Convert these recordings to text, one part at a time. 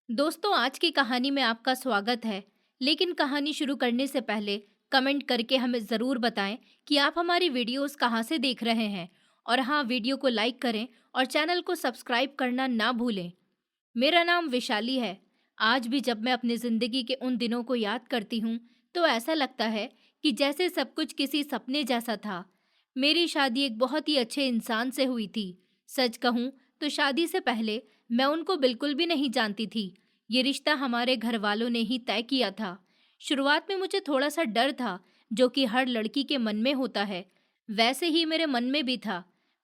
दोस्तों, आज की कहानी में आपका स्वागत है। लेकिन कहानी शुरू करने से पहले कमेंट करके हमें ज़रूर बताएं कि आप हमारी वीडियोस कहां से देख रहे हैं। और हाँ, वीडियो को लाइक करें और चैनल को सब्सक्राइब करना ना भूलें। मेरा नाम विशाली है। आज भी जब मैं अपनी ज़िंदगी के उन दिनों को याद करती हूँ तो ऐसा लगता है कि जैसे सब कुछ किसी सपने जैसा था। मेरी शादी एक बहुत ही अच्छे इंसान से हुई थी। सच कहूँ तो शादी से पहले मैं उनको बिल्कुल भी नहीं जानती थी। ये रिश्ता हमारे घर वालों ने ही तय किया था। शुरुआत में मुझे थोड़ा सा डर था, जो कि हर लड़की के मन में होता है। वैसे ही मेरे मन में भी था।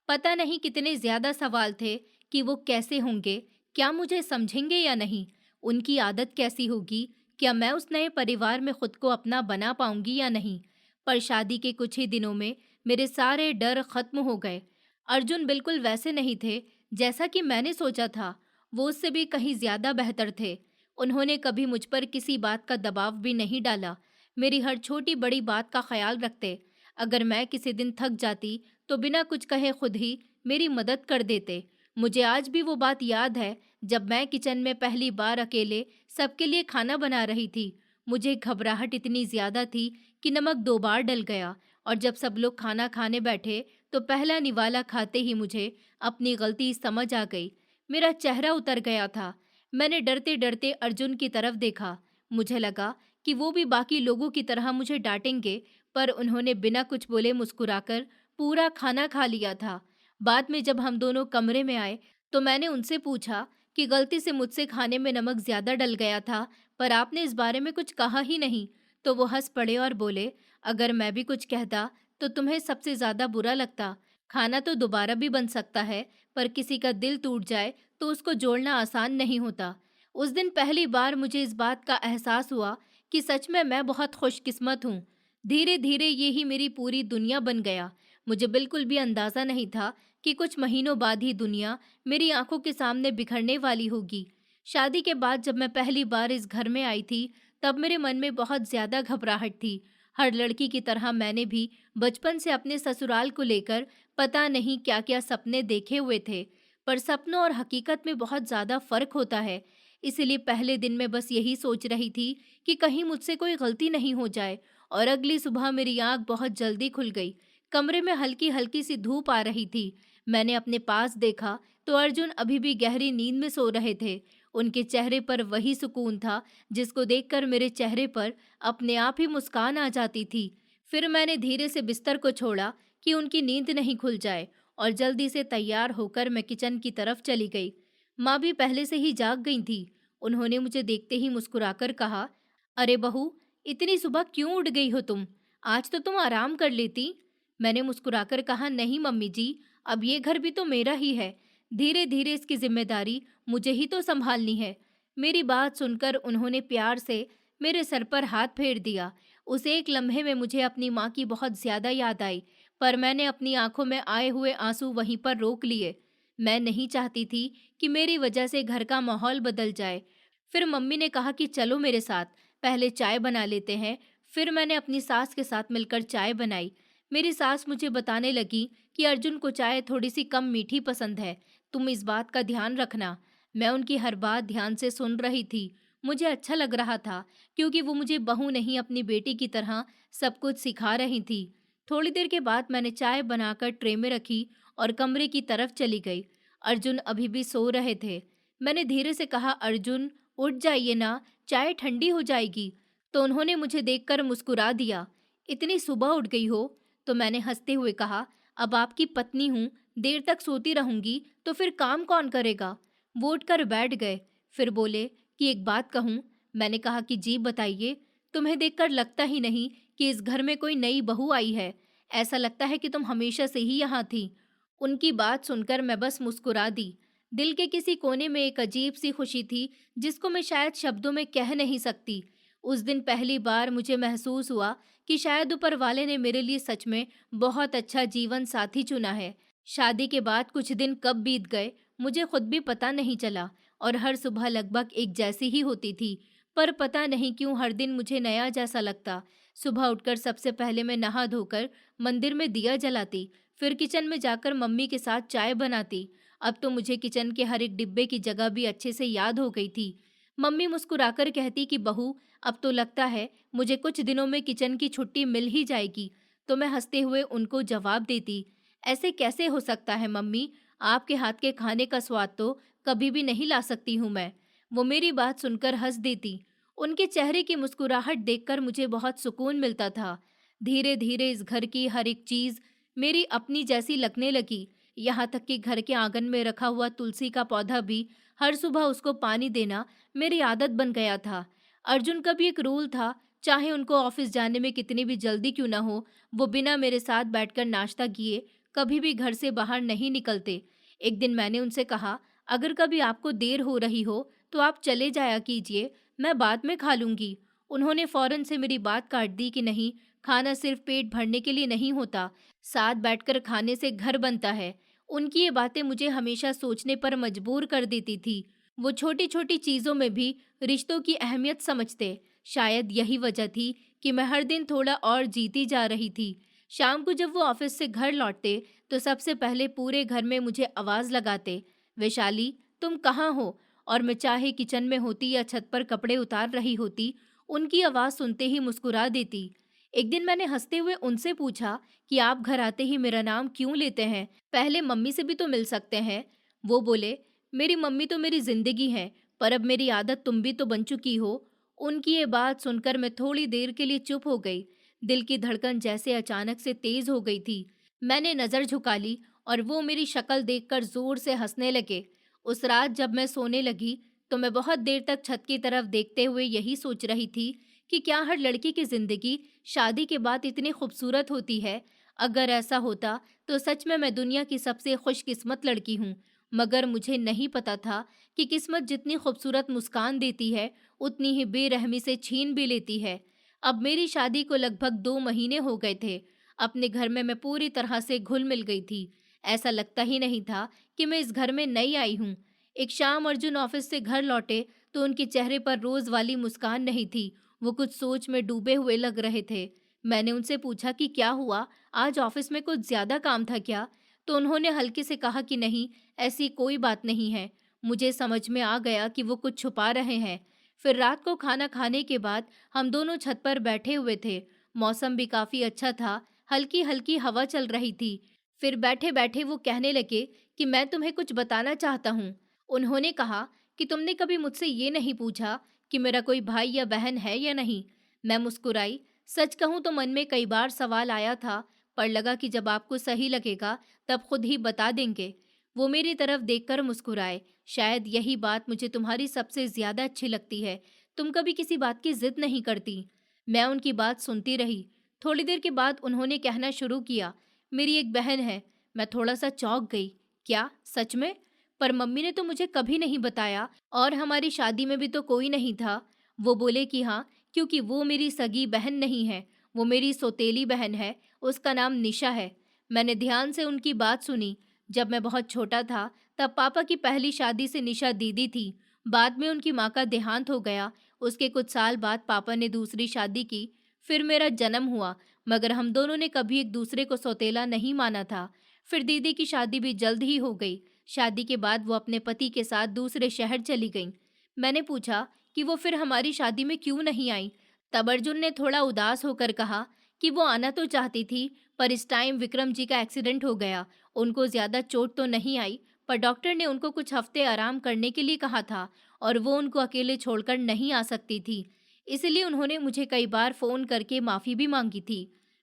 पता नहीं कितने ज्यादा सवाल थे कि वो कैसे होंगे, क्या मुझे समझेंगे या नहीं, उनकी आदत कैसी होगी, क्या मैं उस नए परिवार में खुद को अपना बना पाऊंगी या नहीं। पर शादी के कुछ ही दिनों में मेरे सारे डर खत्म हो गए। अर्जुन बिल्कुल वैसे नहीं थे जैसा कि मैंने सोचा था। वो उससे भी कहीं ज्यादा बेहतर थे। उन्होंने कभी मुझ पर किसी बात का दबाव भी नहीं डाला। मेरी हर छोटी बड़ी बात का ख्याल रखते। अगर मैं किसी दिन थक जाती तो बिना कुछ कहे खुद ही मेरी मदद कर देते। मुझे आज भी वो बात याद है, जब मैं किचन में पहली बार अकेले सबके लिए खाना बना रही थी। मुझे घबराहट इतनी ज्यादा थी कि नमक 2 बार डल गया। और जब सब लोग खाना खाने बैठे तो पहला निवाला खाते ही मुझे अपनी गलती समझ आ गई। मेरा चेहरा उतर गया था। मैंने डरते डरते अर्जुन की तरफ देखा। मुझे लगा कि वो भी बाकी लोगों की तरह मुझे डांटेंगे, पर उन्होंने बिना कुछ बोले मुस्कुराकर पूरा खाना खा लिया था। बाद में जब हम दोनों कमरे में आए तो मैंने उनसे पूछा कि गलती से मुझसे खाने में नमक ज्यादा डल गया था, पर आपने इस बारे में कुछ कहा ही नहीं। तो वो हंस पड़े और बोले, अगर मैं भी कुछ कहता तो तुम्हें सबसे ज्यादा बुरा लगता। खाना तो दोबारा भी बन सकता है, पर किसी का दिल टूट जाए तो उसको जोड़ना आसान नहीं होता। उस दिन पहली बार मुझे इस बात का एहसास हुआ कि सच में मैं बहुत खुशकिस्मत हूँ। धीरे धीरे ये ही मेरी पूरी दुनिया बन गया। मुझे बिल्कुल भी अंदाजा नहीं था कि कुछ महीनों बाद ही दुनिया मेरी आंखों के सामने बिखरने वाली होगी। शादी के बाद जब मैं पहली बार इस घर में आई थी, तब मेरे मन में बहुत ज्यादा घबराहट थी। हर लड़की की तरह मैंने भी बचपन से अपने ससुराल को लेकर पता नहीं क्या क्या सपने देखे हुए थे। पर सपनों और हकीकत में बहुत ज्यादा फर्क होता है। इसीलिए पहले दिन में बस यही सोच रही थी कि कहीं मुझसे कोई गलती नहीं हो जाए। और अगली सुबह मेरी आंख बहुत जल्दी खुल गई। कमरे में हल्की हल्की सी धूप आ रही थी। मैंने अपने पास देखा तो अर्जुन अभी भी गहरी नींद में सो रहे थे। उनके चेहरे पर वही सुकून था जिसको देखकर मेरे चेहरे पर अपने आप ही मुस्कान आ जाती थी। फिर मैंने धीरे से बिस्तर को छोड़ा कि उनकी नींद नहीं खुल जाए, और जल्दी से तैयार होकर मैं किचन की तरफ चली गई। माँ भी पहले से ही जाग गई थी। उन्होंने मुझे देखते ही मुस्कुराकर कहा, अरे बहू, इतनी सुबह क्यों उठ गई हो तुम? आज तो तुम आराम कर लेती। मैंने मुस्कुराकर कहा, नहीं मम्मी जी, अब ये घर भी तो मेरा ही है। धीरे धीरे इसकी जिम्मेदारी मुझे ही तो संभालनी है। मेरी बात सुनकर उन्होंने प्यार से मेरे सर पर हाथ फेर दिया। उस एक लम्हे में मुझे अपनी माँ की बहुत ज्यादा याद आई, पर मैंने अपनी आंखों में आए हुए आंसू वहीं पर रोक लिए। मैं नहीं चाहती थी कि मेरी वजह से घर का माहौल बदल जाए। फिर मम्मी ने कहा कि चलो मेरे साथ, पहले चाय बना लेते हैं। फिर मैंने अपनी सास के साथ मिलकर चाय बनाई। मेरी सास मुझे बताने लगी कि अर्जुन को चाय थोड़ी सी कम मीठी पसंद है, तुम इस बात का ध्यान रखना। मैं उनकी हर बात ध्यान से सुन रही थी। मुझे अच्छा लग रहा था, क्योंकि वो मुझे बहू नहीं अपनी बेटी की तरह सब कुछ सिखा रही थी। थोड़ी देर के बाद मैंने चाय बनाकर ट्रे में रखी और कमरे की तरफ चली गई। अर्जुन अभी भी सो रहे थे। मैंने धीरे से कहा, अर्जुन उठ जाइए ना, चाय ठंडी हो जाएगी। तो उन्होंने मुझे देखकर मुस्कुरा दिया। इतनी सुबह उठ गई हो? तो मैंने हंसते हुए कहा, अब आपकी पत्नी हूँ, देर तक सोती रहूंगी तो फिर काम कौन करेगा? वो उठकर बैठ गए। फिर बोले कि एक बात कहूँ। मैंने कहा कि जी बताइए। तुम्हें देखकर लगता ही नहीं कि इस घर में कोई नई बहू आई है। ऐसा लगता है कि तुम हमेशा से ही यहाँ थी। उनकी बात सुनकर मैं बस मुस्कुरा दी। दिल के किसी कोने में एक अजीब सी खुशी थी, जिसको मैं शायद शब्दों में कह नहीं सकती। उस दिन पहली बार मुझे महसूस हुआ कि शायद ऊपर वाले ने मेरे लिए सच में बहुत अच्छा जीवन साथी चुना है। शादी के बाद कुछ दिन कब बीत गए मुझे खुद भी पता नहीं चला, और हर सुबह लगभग एक जैसी ही होती थी। पर पता नहीं क्यों हर दिन मुझे नया जैसा लगता। सुबह उठकर सबसे पहले मैं नहा धोकर मंदिर में दिया जलाती, फिर किचन में जाकर मम्मी के साथ चाय बनाती। अब तो मुझे किचन के हर एक डिब्बे की जगह भी अच्छे से याद हो गई थी। मम्मी मुस्कुराकर कहती कि बहू, अब तो लगता है मुझे कुछ दिनों में किचन की छुट्टी मिल ही जाएगी। तो मैं हंसते हुए उनको जवाब देती, ऐसे कैसे हो सकता है मम्मी, आपके हाथ के खाने का स्वाद तो कभी भी नहीं ला सकती हूँ मैं। वो मेरी बात सुनकर हंस देती। उनके चेहरे की मुस्कुराहट देखकर मुझे बहुत सुकून मिलता था। धीरे धीरे इस घर की हर एक चीज मेरी अपनी जैसी लगने लगी। यहाँ तक कि घर के आंगन में रखा हुआ तुलसी का पौधा भी हर सुबह उसको पानी देना मेरी आदत बन गया था। अर्जुन का भी एक रूल था, चाहे उनको ऑफिस जाने में कितनी भी जल्दी क्यों ना हो, वो बिना मेरे साथ बैठकर नाश्ता किए कभी भी घर से बाहर नहीं निकलते। एक दिन मैंने उनसे कहा, अगर कभी आपको देर हो रही हो तो आप चले जाया कीजिए, मैं बाद में खा लूंगी। उन्होंने फौरन से मेरी बात काट दी कि नहीं, खाना सिर्फ पेट भरने के लिए नहीं होता, साथ बैठकर खाने से घर बनता है। उनकी ये बातें मुझे हमेशा सोचने पर मजबूर कर देती थी। वो छोटी छोटी चीजों में भी रिश्तों की अहमियत समझते। शायद यही वजह थी कि मैं हर दिन थोड़ा और जीती जा रही थी। शाम को जब वो ऑफिस से घर लौटते तो सबसे पहले पूरे घर में मुझे आवाज लगाते, वैशाली तुम कहाँ हो? और मैं चाहे किचन में होती या छत पर कपड़े उतार रही होती, उनकी आवाज सुनते ही मुस्कुरा देती। एक दिन मैंने हंसते हुए उनसे पूछा कि आप घर आते ही मेरा नाम क्यों लेते हैं? पहले मम्मी से भी तो मिल सकते हैं। वो बोले, मेरी मम्मी तो मेरी जिंदगी है, पर अब मेरी आदत तुम भी तो बन चुकी हो। उनकी ये बात सुनकर मैं थोड़ी देर के लिए चुप हो गई। दिल की धड़कन जैसे अचानक से तेज हो गई थी। मैंने नजर झुका ली और वो मेरी शक्ल देखकर जोर से हंसने लगे। उस रात जब मैं सोने लगी तो मैं बहुत देर तक छत की तरफ देखते हुए यही सोच रही थी कि क्या हर लड़की की जिंदगी शादी के बाद इतनी खूबसूरत होती है? अगर ऐसा होता तो सच में मैं दुनिया की सबसे खुशकिस्मत लड़की हूँ। मगर मुझे नहीं पता था कि किस्मत जितनी खूबसूरत मुस्कान देती है, उतनी ही बेरहमी से छीन भी लेती है। अब मेरी शादी को लगभग 2 महीने हो गए थे। अपने घर में मैं पूरी तरह से घुल मिल गई थी। ऐसा लगता ही नहीं था कि मैं इस घर में नई आई हूँ। एक शाम अर्जुन ऑफिस से घर लौटे तो उनके चेहरे पर रोज वाली मुस्कान नहीं थी। वो कुछ सोच में डूबे हुए लग रहे थे। मैंने उनसे पूछा कि क्या हुआ, आज ऑफिस में कुछ ज्यादा काम था क्या? तो उन्होंने हल्के से कहा कि नहीं, ऐसी कोई बात नहीं है। मुझे समझ में आ गया कि वो कुछ छुपा रहे हैं। फिर रात को खाना खाने के बाद हम दोनों छत पर बैठे हुए थे। मौसम भी काफी अच्छा था, हल्की हल्की हवा चल रही थी। फिर बैठे बैठे वो कहने लगे कि मैं तुम्हें कुछ बताना चाहता हूँ। उन्होंने कहा कि तुमने कभी मुझसे ये नहीं पूछा कि मेरा कोई भाई या बहन है या नहीं। मैं मुस्कुराई। सच कहूँ तो मन में कई बार सवाल आया था, पर लगा कि जब आपको सही लगेगा तब खुद ही बता देंगे। वो मेरी तरफ देखकर मुस्कुराए। शायद यही बात मुझे तुम्हारी सबसे ज्यादा अच्छी लगती है, तुम कभी किसी बात की जिद नहीं करती। मैं उनकी बात सुनती रही। थोड़ी देर के बाद उन्होंने कहना शुरू किया, मेरी एक बहन है। मैं थोड़ा सा चौंक गई। क्या सच में? पर मम्मी ने तो मुझे कभी नहीं बताया, और हमारी शादी में भी तो कोई नहीं था। वो बोले कि हाँ, क्योंकि वो मेरी सगी बहन नहीं है, वो मेरी सौतेली बहन है। उसका नाम निशा है। मैंने ध्यान से उनकी बात सुनी। जब मैं बहुत छोटा था तब पापा की पहली शादी से निशा दीदी थी। बाद में उनकी माँ का देहांत हो गया। उसके कुछ साल बाद पापा ने दूसरी शादी की। फिर मेरा जन्म हुआ, मगर हम दोनों ने कभी एक दूसरे को सौतेला नहीं माना था। फिर दीदी की शादी भी जल्द ही हो गई। शादी के बाद वो अपने पति के साथ दूसरे शहर चली गईं। मैंने पूछा कि वो फिर हमारी शादी में क्यों नहीं आई। तब अर्जुन ने थोड़ा उदास होकर कहा कि वो आना तो चाहती थी, पर इस टाइम विक्रम जी का एक्सीडेंट हो गया। उनको ज्यादा चोट तो नहीं आई, पर डॉक्टर ने उनको कुछ हफ्ते आराम करने के लिए कहा था और वो उनको अकेले छोड़कर नहीं आ सकती थी। इसलिए उन्होंने मुझे कई बार फोन करके माफी भी मांगी थी।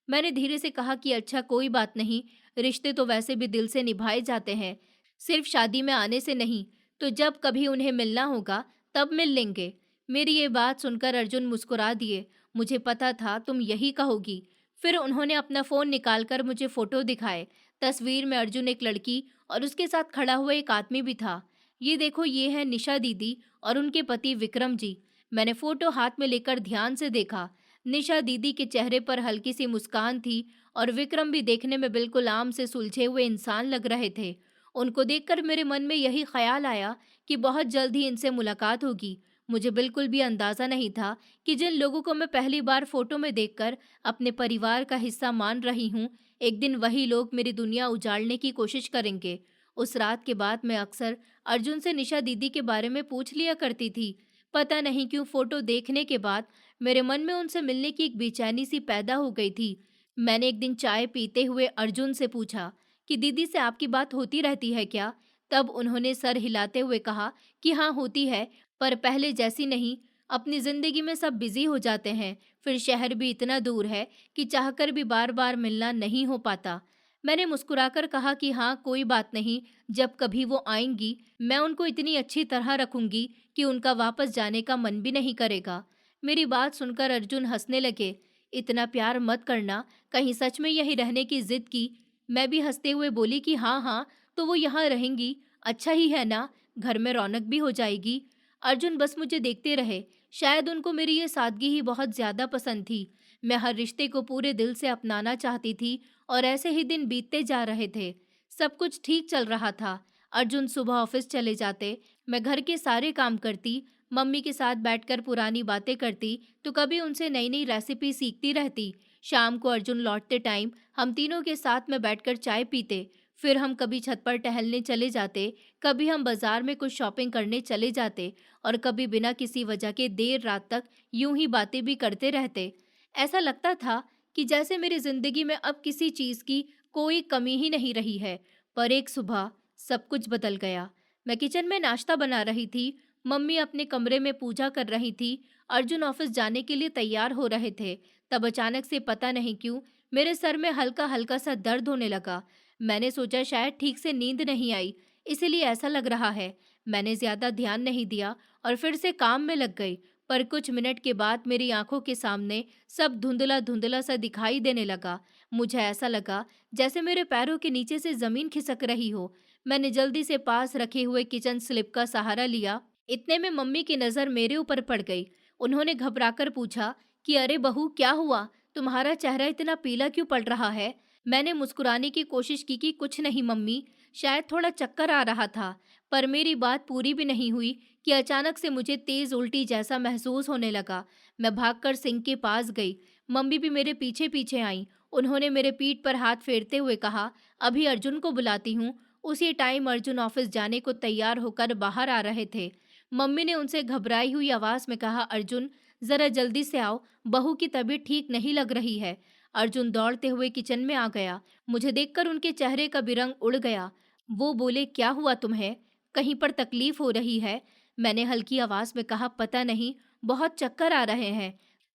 मैंने धीरे से कहा कि अच्छा कोई बात नहीं, रिश्ते तो वैसे भी दिल से निभाए जाते हैं, सिर्फ शादी में आने से नहीं। तो जब कभी उन्हें मिलना होगा तब मिल लेंगे। मेरी ये बात सुनकर अर्जुन मुस्कुरा दिए। मुझे पता था तुम यही कहोगी। फिर उन्होंने अपना फोन निकालकर मुझे फोटो दिखाए। तस्वीर में अर्जुन, एक लड़की और उसके साथ खड़ा हुआ एक आदमी भी था। ये देखो, ये है निशा दीदी और उनके पति विक्रम जी। मैंने फोटो हाथ में लेकर ध्यान से देखा। निशा दीदी के चेहरे पर हल्की सी मुस्कान थी और विक्रम भी देखने में बिल्कुल आम से सुलझे हुए इंसान लग रहे थे। उनको देखकर मेरे मन में यही ख्याल आया कि बहुत जल्द ही इनसे मुलाकात होगी। मुझे बिल्कुल भी अंदाजा नहीं था कि जिन लोगों को मैं पहली बार फोटो में देखकर अपने परिवार का हिस्सा मान रही हूँ, एक दिन वही लोग मेरी दुनिया उजाड़ने की कोशिश करेंगे। उस रात के बाद मैं अक्सर अर्जुन से निशा दीदी के बारे में पूछ लिया करती थी, पता नहीं क्यों फोटो देखने के बाद मेरे मन में उनसे मिलने की एक बेचैनी सी पैदा हो गई थी। मैंने एक दिन चाय पीते हुए अर्जुन से पूछा कि दीदी से आपकी बात होती रहती है क्या? तब उन्होंने सर हिलाते हुए कहा कि हाँ होती है, पर पहले जैसी नहीं। अपनी जिंदगी में सब बिजी हो जाते हैं, फिर शहर भी इतना दूर है कि चाहकर भी बार बार मिलना नहीं हो पाता। मैंने मुस्कुराकर कहा कि हाँ कोई बात नहीं, जब कभी वो आएंगी मैं उनको इतनी अच्छी तरह रखूंगी कि उनका वापस जाने का मन भी नहीं करेगा। मेरी बात सुनकर अर्जुन हंसने लगे। इतना प्यार मत करना, कहीं सच में यही रहने की जिद की? मैं भी हंसते हुए बोली कि हाँ हाँ, तो वो यहाँ रहेंगी, अच्छा ही है ना, घर में रौनक भी हो जाएगी। अर्जुन बस मुझे देखते रहे। शायद उनको मेरी ये सादगी ही बहुत ज्यादा पसंद थी। मैं हर रिश्ते को पूरे दिल से अपनाना चाहती थी और ऐसे ही दिन बीतते जा रहे थे। सब कुछ ठीक चल रहा था। अर्जुन सुबह ऑफिस चले जाते, मैं घर के सारे काम करती, मम्मी के साथ बैठकर पुरानी बातें करती, तो कभी उनसे नई नई रेसिपी सीखती रहती। शाम को अर्जुन लौटते टाइम हम तीनों के साथ में बैठकर चाय पीते। फिर हम कभी छत पर टहलने चले जाते, कभी हम बाजार में कुछ शॉपिंग करने चले जाते और कभी बिना किसी वजह के देर रात तक यूं ही बातें भी करते रहते। ऐसा लगता था कि जैसे मेरी जिंदगी में अब किसी चीज की कोई कमी ही नहीं रही है। पर एक सुबह सब कुछ बदल गया। मैं किचन में नाश्ता बना रही थी, मम्मी अपने कमरे में पूजा कर रही थी, अर्जुन ऑफिस जाने के लिए तैयार हो रहे थे। तब अचानक से पता नहीं क्यों मेरे सर में हल्का हल्का सा दर्द होने लगा। मैंने सोचा शायद ठीक से नींद नहीं आई, इसीलिए ऐसा लग रहा है। मैंने ज्यादा ध्यान नहीं दिया और फिर से काम में लग गई। पर कुछ मिनट के बाद मेरी आंखों के सामने सब धुंधला धुंधला सा दिखाई देने लगा। मुझे ऐसा लगा जैसे मेरे पैरों के नीचे से जमीन खिसक रही हो। मैंने जल्दी से पास रखे हुए किचन स्लिप का सहारा लिया। इतने में मम्मी की नजर मेरे ऊपर पड़ गई। उन्होंने घबराकर पूछा कि अरे बहू क्या हुआ, तुम्हारा चेहरा इतना पीला क्यों पड़ रहा है? मैंने मुस्कुराने की कोशिश की कि कुछ नहीं मम्मी, शायद थोड़ा चक्कर आ रहा था। पर मेरी बात पूरी भी नहीं हुई कि अचानक से मुझे तेज उल्टी जैसा महसूस होने लगा। मैं भागकर सिंक के पास गई। मम्मी भी मेरे पीछे पीछे आई। उन्होंने मेरे पीठ पर हाथ फेरते हुए कहा, अभी अर्जुन को बुलाती हूँ। उसी टाइम अर्जुन ऑफिस जाने को तैयार होकर बाहर आ रहे थे। मम्मी ने उनसे घबराई हुई आवाज में कहा, अर्जुन जरा जल्दी से आओ, बहू की तबीयत ठीक नहीं लग रही है। अर्जुन दौड़ते हुए किचन में आ गया। मुझे देखकर उनके चेहरे का भी रंग उड़ गया। वो बोले, क्या हुआ तुम्हें, कहीं पर तकलीफ हो रही है? मैंने हल्की आवाज में कहा, पता नहीं, बहुत चक्कर आ रहे हैं।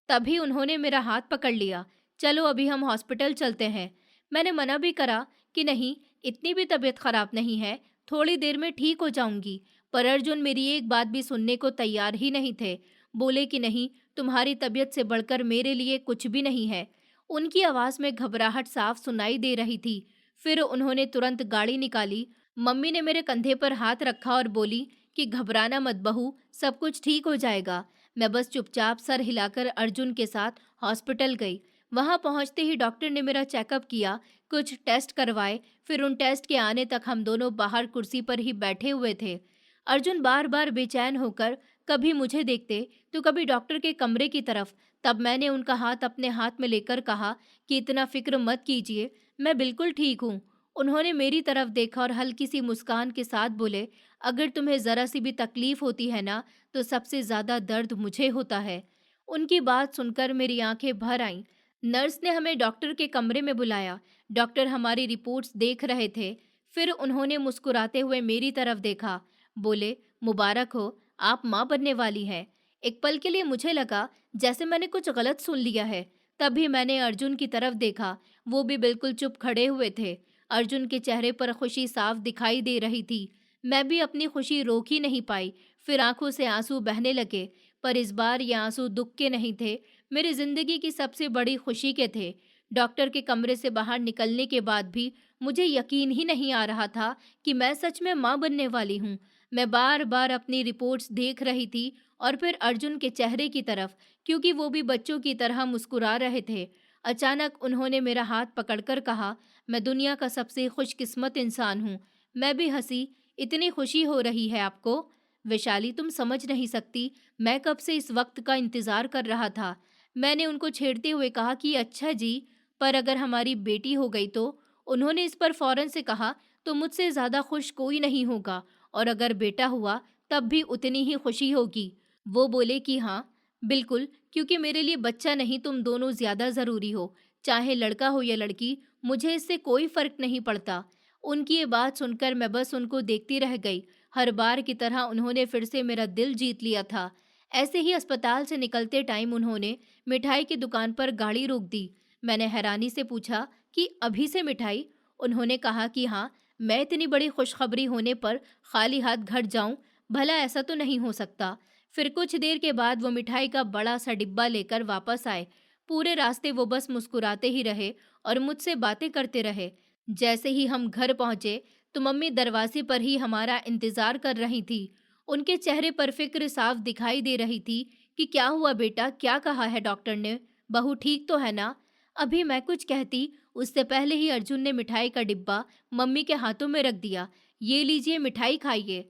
तभी उन्होंने मेरा हाथ पकड़ लिया। चलो अभी हम हॉस्पिटल चलते हैं। मैंने मना भी करा कि नहीं, इतनी भी तबीयत खराब नहीं है, थोड़ी देर में ठीक हो जाऊंगी। पर अर्जुन मेरी एक बात भी सुनने को तैयार ही नहीं थे। बोले कि नहीं, तुम्हारी तबीयत से बढ़कर मेरे लिए कुछ भी नहीं है। उनकी आवाज में घबराहट साफ सुनाई दे रही थी। फिर उन्होंने तुरंत गाड़ी निकाली। मम्मी ने मेरे कंधे पर हाथ रखा और बोली कि घबराना मत बहू, सब कुछ ठीक हो जाएगा। मैं बस चुपचाप सर हिलाकर अर्जुन के साथ हॉस्पिटल गई। वहां पहुंचते ही डॉक्टर ने मेरा चेकअप किया, कुछ टेस्ट करवाए। फिर उन टेस्ट के आने तक हम दोनों बाहर कुर्सी पर ही बैठे हुए थे। अर्जुन बार बार बेचैन होकर कभी मुझे देखते तो कभी डॉक्टर के कमरे की तरफ। तब मैंने उनका हाथ अपने हाथ में लेकर कहा कि इतना फिक्र मत कीजिए, मैं बिल्कुल ठीक हूँ। उन्होंने मेरी तरफ देखा और हल्की सी मुस्कान के साथ बोले, अगर तुम्हें जरा सी भी तकलीफ होती है ना, तो सबसे ज्यादा दर्द मुझे होता है। उनकी बात सुनकर मेरी आंखें भर आईं। नर्स ने हमें डॉक्टर के कमरे में बुलाया। डॉक्टर हमारी रिपोर्ट्स देख रहे थे। फिर उन्होंने मुस्कुराते हुए मेरी तरफ देखा। बोले, मुबारक हो, आप माँ बनने वाली हैं। एक पल के लिए मुझे लगा जैसे मैंने कुछ गलत सुन लिया है। तभी मैंने अर्जुन की तरफ देखा। वो भी बिल्कुल चुप खड़े हुए थे। अर्जुन के चेहरे पर खुशी साफ दिखाई दे रही थी। मैं भी अपनी खुशी रोक ही नहीं पाई। फिर आंखों से आंसू बहने लगे। पर इस बार ये आंसू दुख के नहीं थे, मेरी जिंदगी की सबसे बड़ी खुशी के थे। डॉक्टर के कमरे से बाहर निकलने के बाद भी मुझे यकीन ही नहीं आ रहा था कि मैं सच में माँ बनने वाली हूँ। मैं बार बार अपनी रिपोर्ट्स देख रही थी और फिर अर्जुन के चेहरे की तरफ, क्योंकि वो भी बच्चों की तरह मुस्कुरा रहे थे। अचानक उन्होंने मेरा हाथ पकड़कर कहा, मैं दुनिया का सबसे खुशकिस्मत इंसान हूँ। मैं भी हंसी, इतनी खुशी हो रही है आपको? वैशाली, तुम समझ नहीं सकती, मैं कब से इस वक्त का इंतजार कर रहा था। मैंने उनको छेड़ते हुए कहा कि अच्छा जी, पर अगर हमारी बेटी हो गई तो? उन्होंने इस पर फौरन से कहा, तो मुझसे ज्यादा खुश कोई नहीं होगा, और अगर बेटा हुआ तब भी उतनी ही खुशी होगी। वो बोले कि हाँ, बिल्कुल, क्योंकि मेरे लिए बच्चा नहीं तुम दोनों ज़्यादा ज़रूरी हो। चाहे लड़का हो या लड़की, मुझे इससे कोई फ़र्क नहीं पड़ता। उनकी ये बात सुनकर मैं बस उनको देखती रह गई। हर बार की तरह उन्होंने फिर से मेरा दिल जीत लिया था। ऐसे ही अस्पताल से निकलते टाइम उन्होंने मिठाई की दुकान पर गाड़ी रोक दी। मैंने हैरानी से पूछा कि अभी से मिठाई? उन्होंने कहा कि हाँ, मैं इतनी बड़ी खुशखबरी होने पर खाली हाथ घर जाऊं, भला ऐसा तो नहीं हो सकता। फिर कुछ देर के बाद वो मिठाई का बड़ा सा डिब्बा लेकर वापस आए। पूरे रास्ते वो बस मुस्कुराते ही रहे और मुझसे बातें करते रहे। जैसे ही हम घर पहुंचे तो मम्मी दरवाजे पर ही हमारा इंतजार कर रही थी। उनके चेहरे पर फिक्र साफ दिखाई दे रही थी कि क्या हुआ बेटा, क्या कहा है डॉक्टर ने, बहू ठीक तो है ना। अभी मैं कुछ कहती उससे पहले ही अर्जुन ने मिठाई का डिब्बा मम्मी के हाथों में रख दिया। ये लीजिए मिठाई खाइए।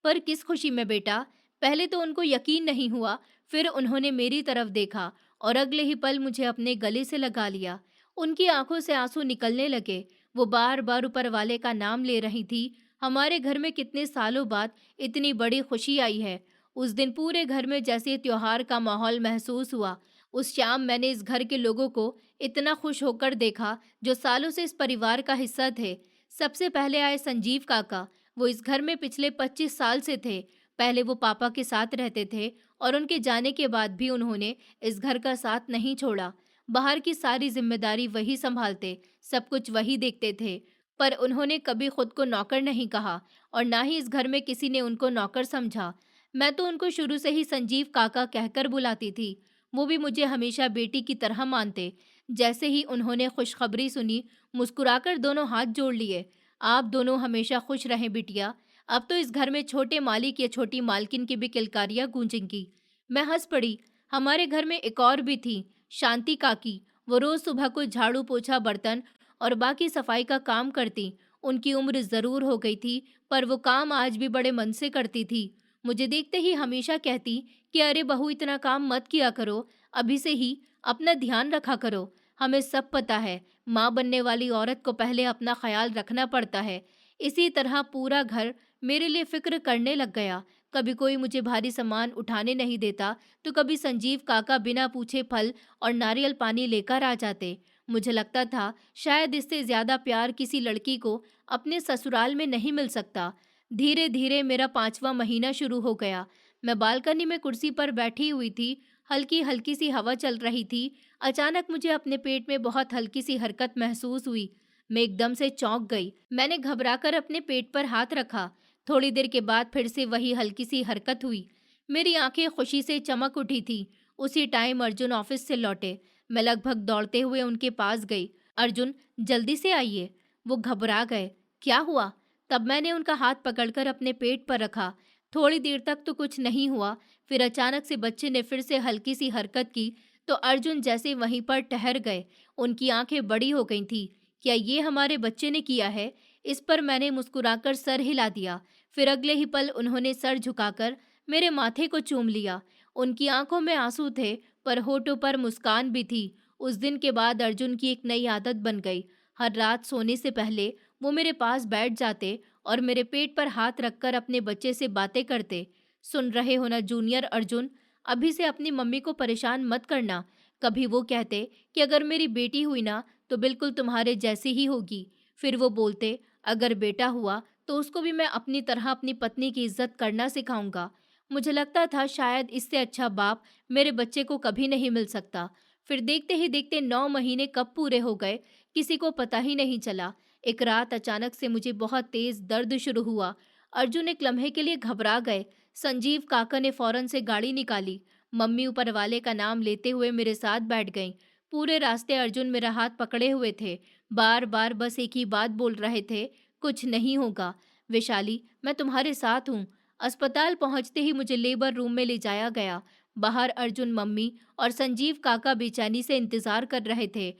पर किस खुशी में बेटा? पहले तो उनको यकीन नहीं हुआ, फिर उन्होंने मेरी तरफ देखा और अगले ही पल मुझे अपने गले से लगा लिया। उनकी आंखों से आंसू निकलने लगे। वो बार बार ऊपर वाले का नाम ले रही थी। हमारे घर में कितने सालों बाद इतनी बड़ी खुशी आई है। उस दिन पूरे घर में जैसे त्योहार का माहौल महसूस हुआ। उस शाम मैंने इस घर के लोगों को इतना खुश होकर देखा जो सालों से इस परिवार का हिस्सा थे। सबसे पहले आए संजीव काका। वो इस घर में पिछले 25 साल से थे। पहले वो पापा के साथ रहते थे और उनके जाने के बाद भी उन्होंने इस घर का साथ नहीं छोड़ा। बाहर की सारी जिम्मेदारी वही संभालते, सब कुछ वही देखते थे। पर उन्होंने कभी खुद को नौकर नहीं कहा और ना ही इस घर में किसी ने उनको नौकर समझा। मैं तो उनको शुरू से ही संजीव काका कहकर बुलाती थी। वो भी मुझे हमेशा बेटी की तरह मानते। जैसे ही उन्होंने खुशखबरी सुनी, मुस्कुराकर दोनों हाथ जोड़ लिए। आप दोनों हमेशा खुश रहें बिटिया। अब तो इस घर में छोटे मालिक या छोटी मालकिन की भी किलकारियां गूंजेंगी। मैं हंस पड़ी। हमारे घर में एक और भी थी, शांति काकी। वो रोज सुबह को झाड़ू पोछा बर्तन और बाकी सफाई का काम करती। उनकी उम्र जरूर हो गई थी, पर वो काम आज भी बड़े मन से करती थी। मुझे देखते ही हमेशा कहती कि अरे बहू, इतना काम मत किया करो, अभी से ही अपना ध्यान रखा करो। हमें सब पता है, माँ बनने वाली औरत को पहले अपना ख्याल रखना पड़ता है। इसी तरह पूरा घर मेरे लिए फिक्र करने लग गया। कभी कोई मुझे भारी सामान उठाने नहीं देता, तो कभी संजीव काका बिना पूछे फल और नारियल पानी लेकर आ जाते। मुझे लगता था शायद इससे ज्यादा प्यार किसी लड़की को अपने ससुराल में नहीं मिल सकता। धीरे धीरे मेरा 5वां महीना शुरू हो गया। मैं बालकनी में कुर्सी पर बैठी हुई थी। हल्की हल्की सी हवा चल रही थी। अचानक मुझे अपने पेट में बहुत हल्की सी हरकत महसूस हुई। मैं एकदम से चौंक गई। मैंने घबराकर अपने पेट पर हाथ रखा। थोड़ी देर के बाद फिर से वही हल्की सी हरकत हुई। मेरी आंखें खुशी से चमक उठी थी। उसी टाइम अर्जुन ऑफिस से लौटे। मैं लगभग दौड़ते हुए उनके पास गई। अर्जुन, जल्दी से आइए। वो घबरा गए। क्या हुआ? तब मैंने उनका हाथ पकड़कर अपने पेट पर रखा। थोड़ी देर तक तो कुछ नहीं हुआ। फिर अचानक से बच्चे ने फिर से हल्की सी हरकत की तो अर्जुन जैसे वहीं पर ठहर गए। उनकी आंखें बड़ी हो गई थी। क्या ये हमारे बच्चे ने किया है? इस पर मैंने मुस्कुराकर सर हिला दिया। फिर अगले ही पल उन्होंने सर झुकाकर मेरे माथे को चूम लिया। उनकी आंखों में आंसू थे, पर होठों पर मुस्कान भी थी। उस दिन के बाद अर्जुन की एक नई आदत बन गई। हर रात सोने से पहले वो मेरे पास बैठ जाते और मेरे पेट पर हाथ रखकर अपने बच्चे से बातें करते। सुन रहे हो ना जूनियर अर्जुन, अभी से अपनी मम्मी को परेशान मत करना। कभी वो कहते कि अगर मेरी बेटी हुई ना तो बिल्कुल तुम्हारे जैसी ही होगी। फिर वो बोलते अगर बेटा हुआ तो उसको भी मैं अपनी तरह अपनी पत्नी की इज्जत करना सिखाऊंगा। मुझे लगता था शायद इससे अच्छा बाप मेरे बच्चे को कभी नहीं मिल सकता। फिर देखते ही देखते 9 महीने कब पूरे हो गए, किसी को पता ही नहीं चला। एक रात अचानक से मुझे बहुत तेज दर्द शुरू हुआ। अर्जुन एक लम्हे के लिए घबरा गए। संजीव काका ने फौरन से गाड़ी निकाली। मम्मी ऊपर वाले का नाम लेते हुए मेरे साथ बैठ गईं। पूरे रास्ते अर्जुन मेरा हाथ पकड़े हुए थे। बार बार बस एक ही बात बोल रहे थे, कुछ नहीं होगा वैशाली, मैं तुम्हारे साथ हूँ। अस्पताल पहुंचते ही मुझे लेबर रूम में ले जाया गया। बाहर अर्जुन, मम्मी और संजीव काका बेचैनी से इंतजार कर रहे थे।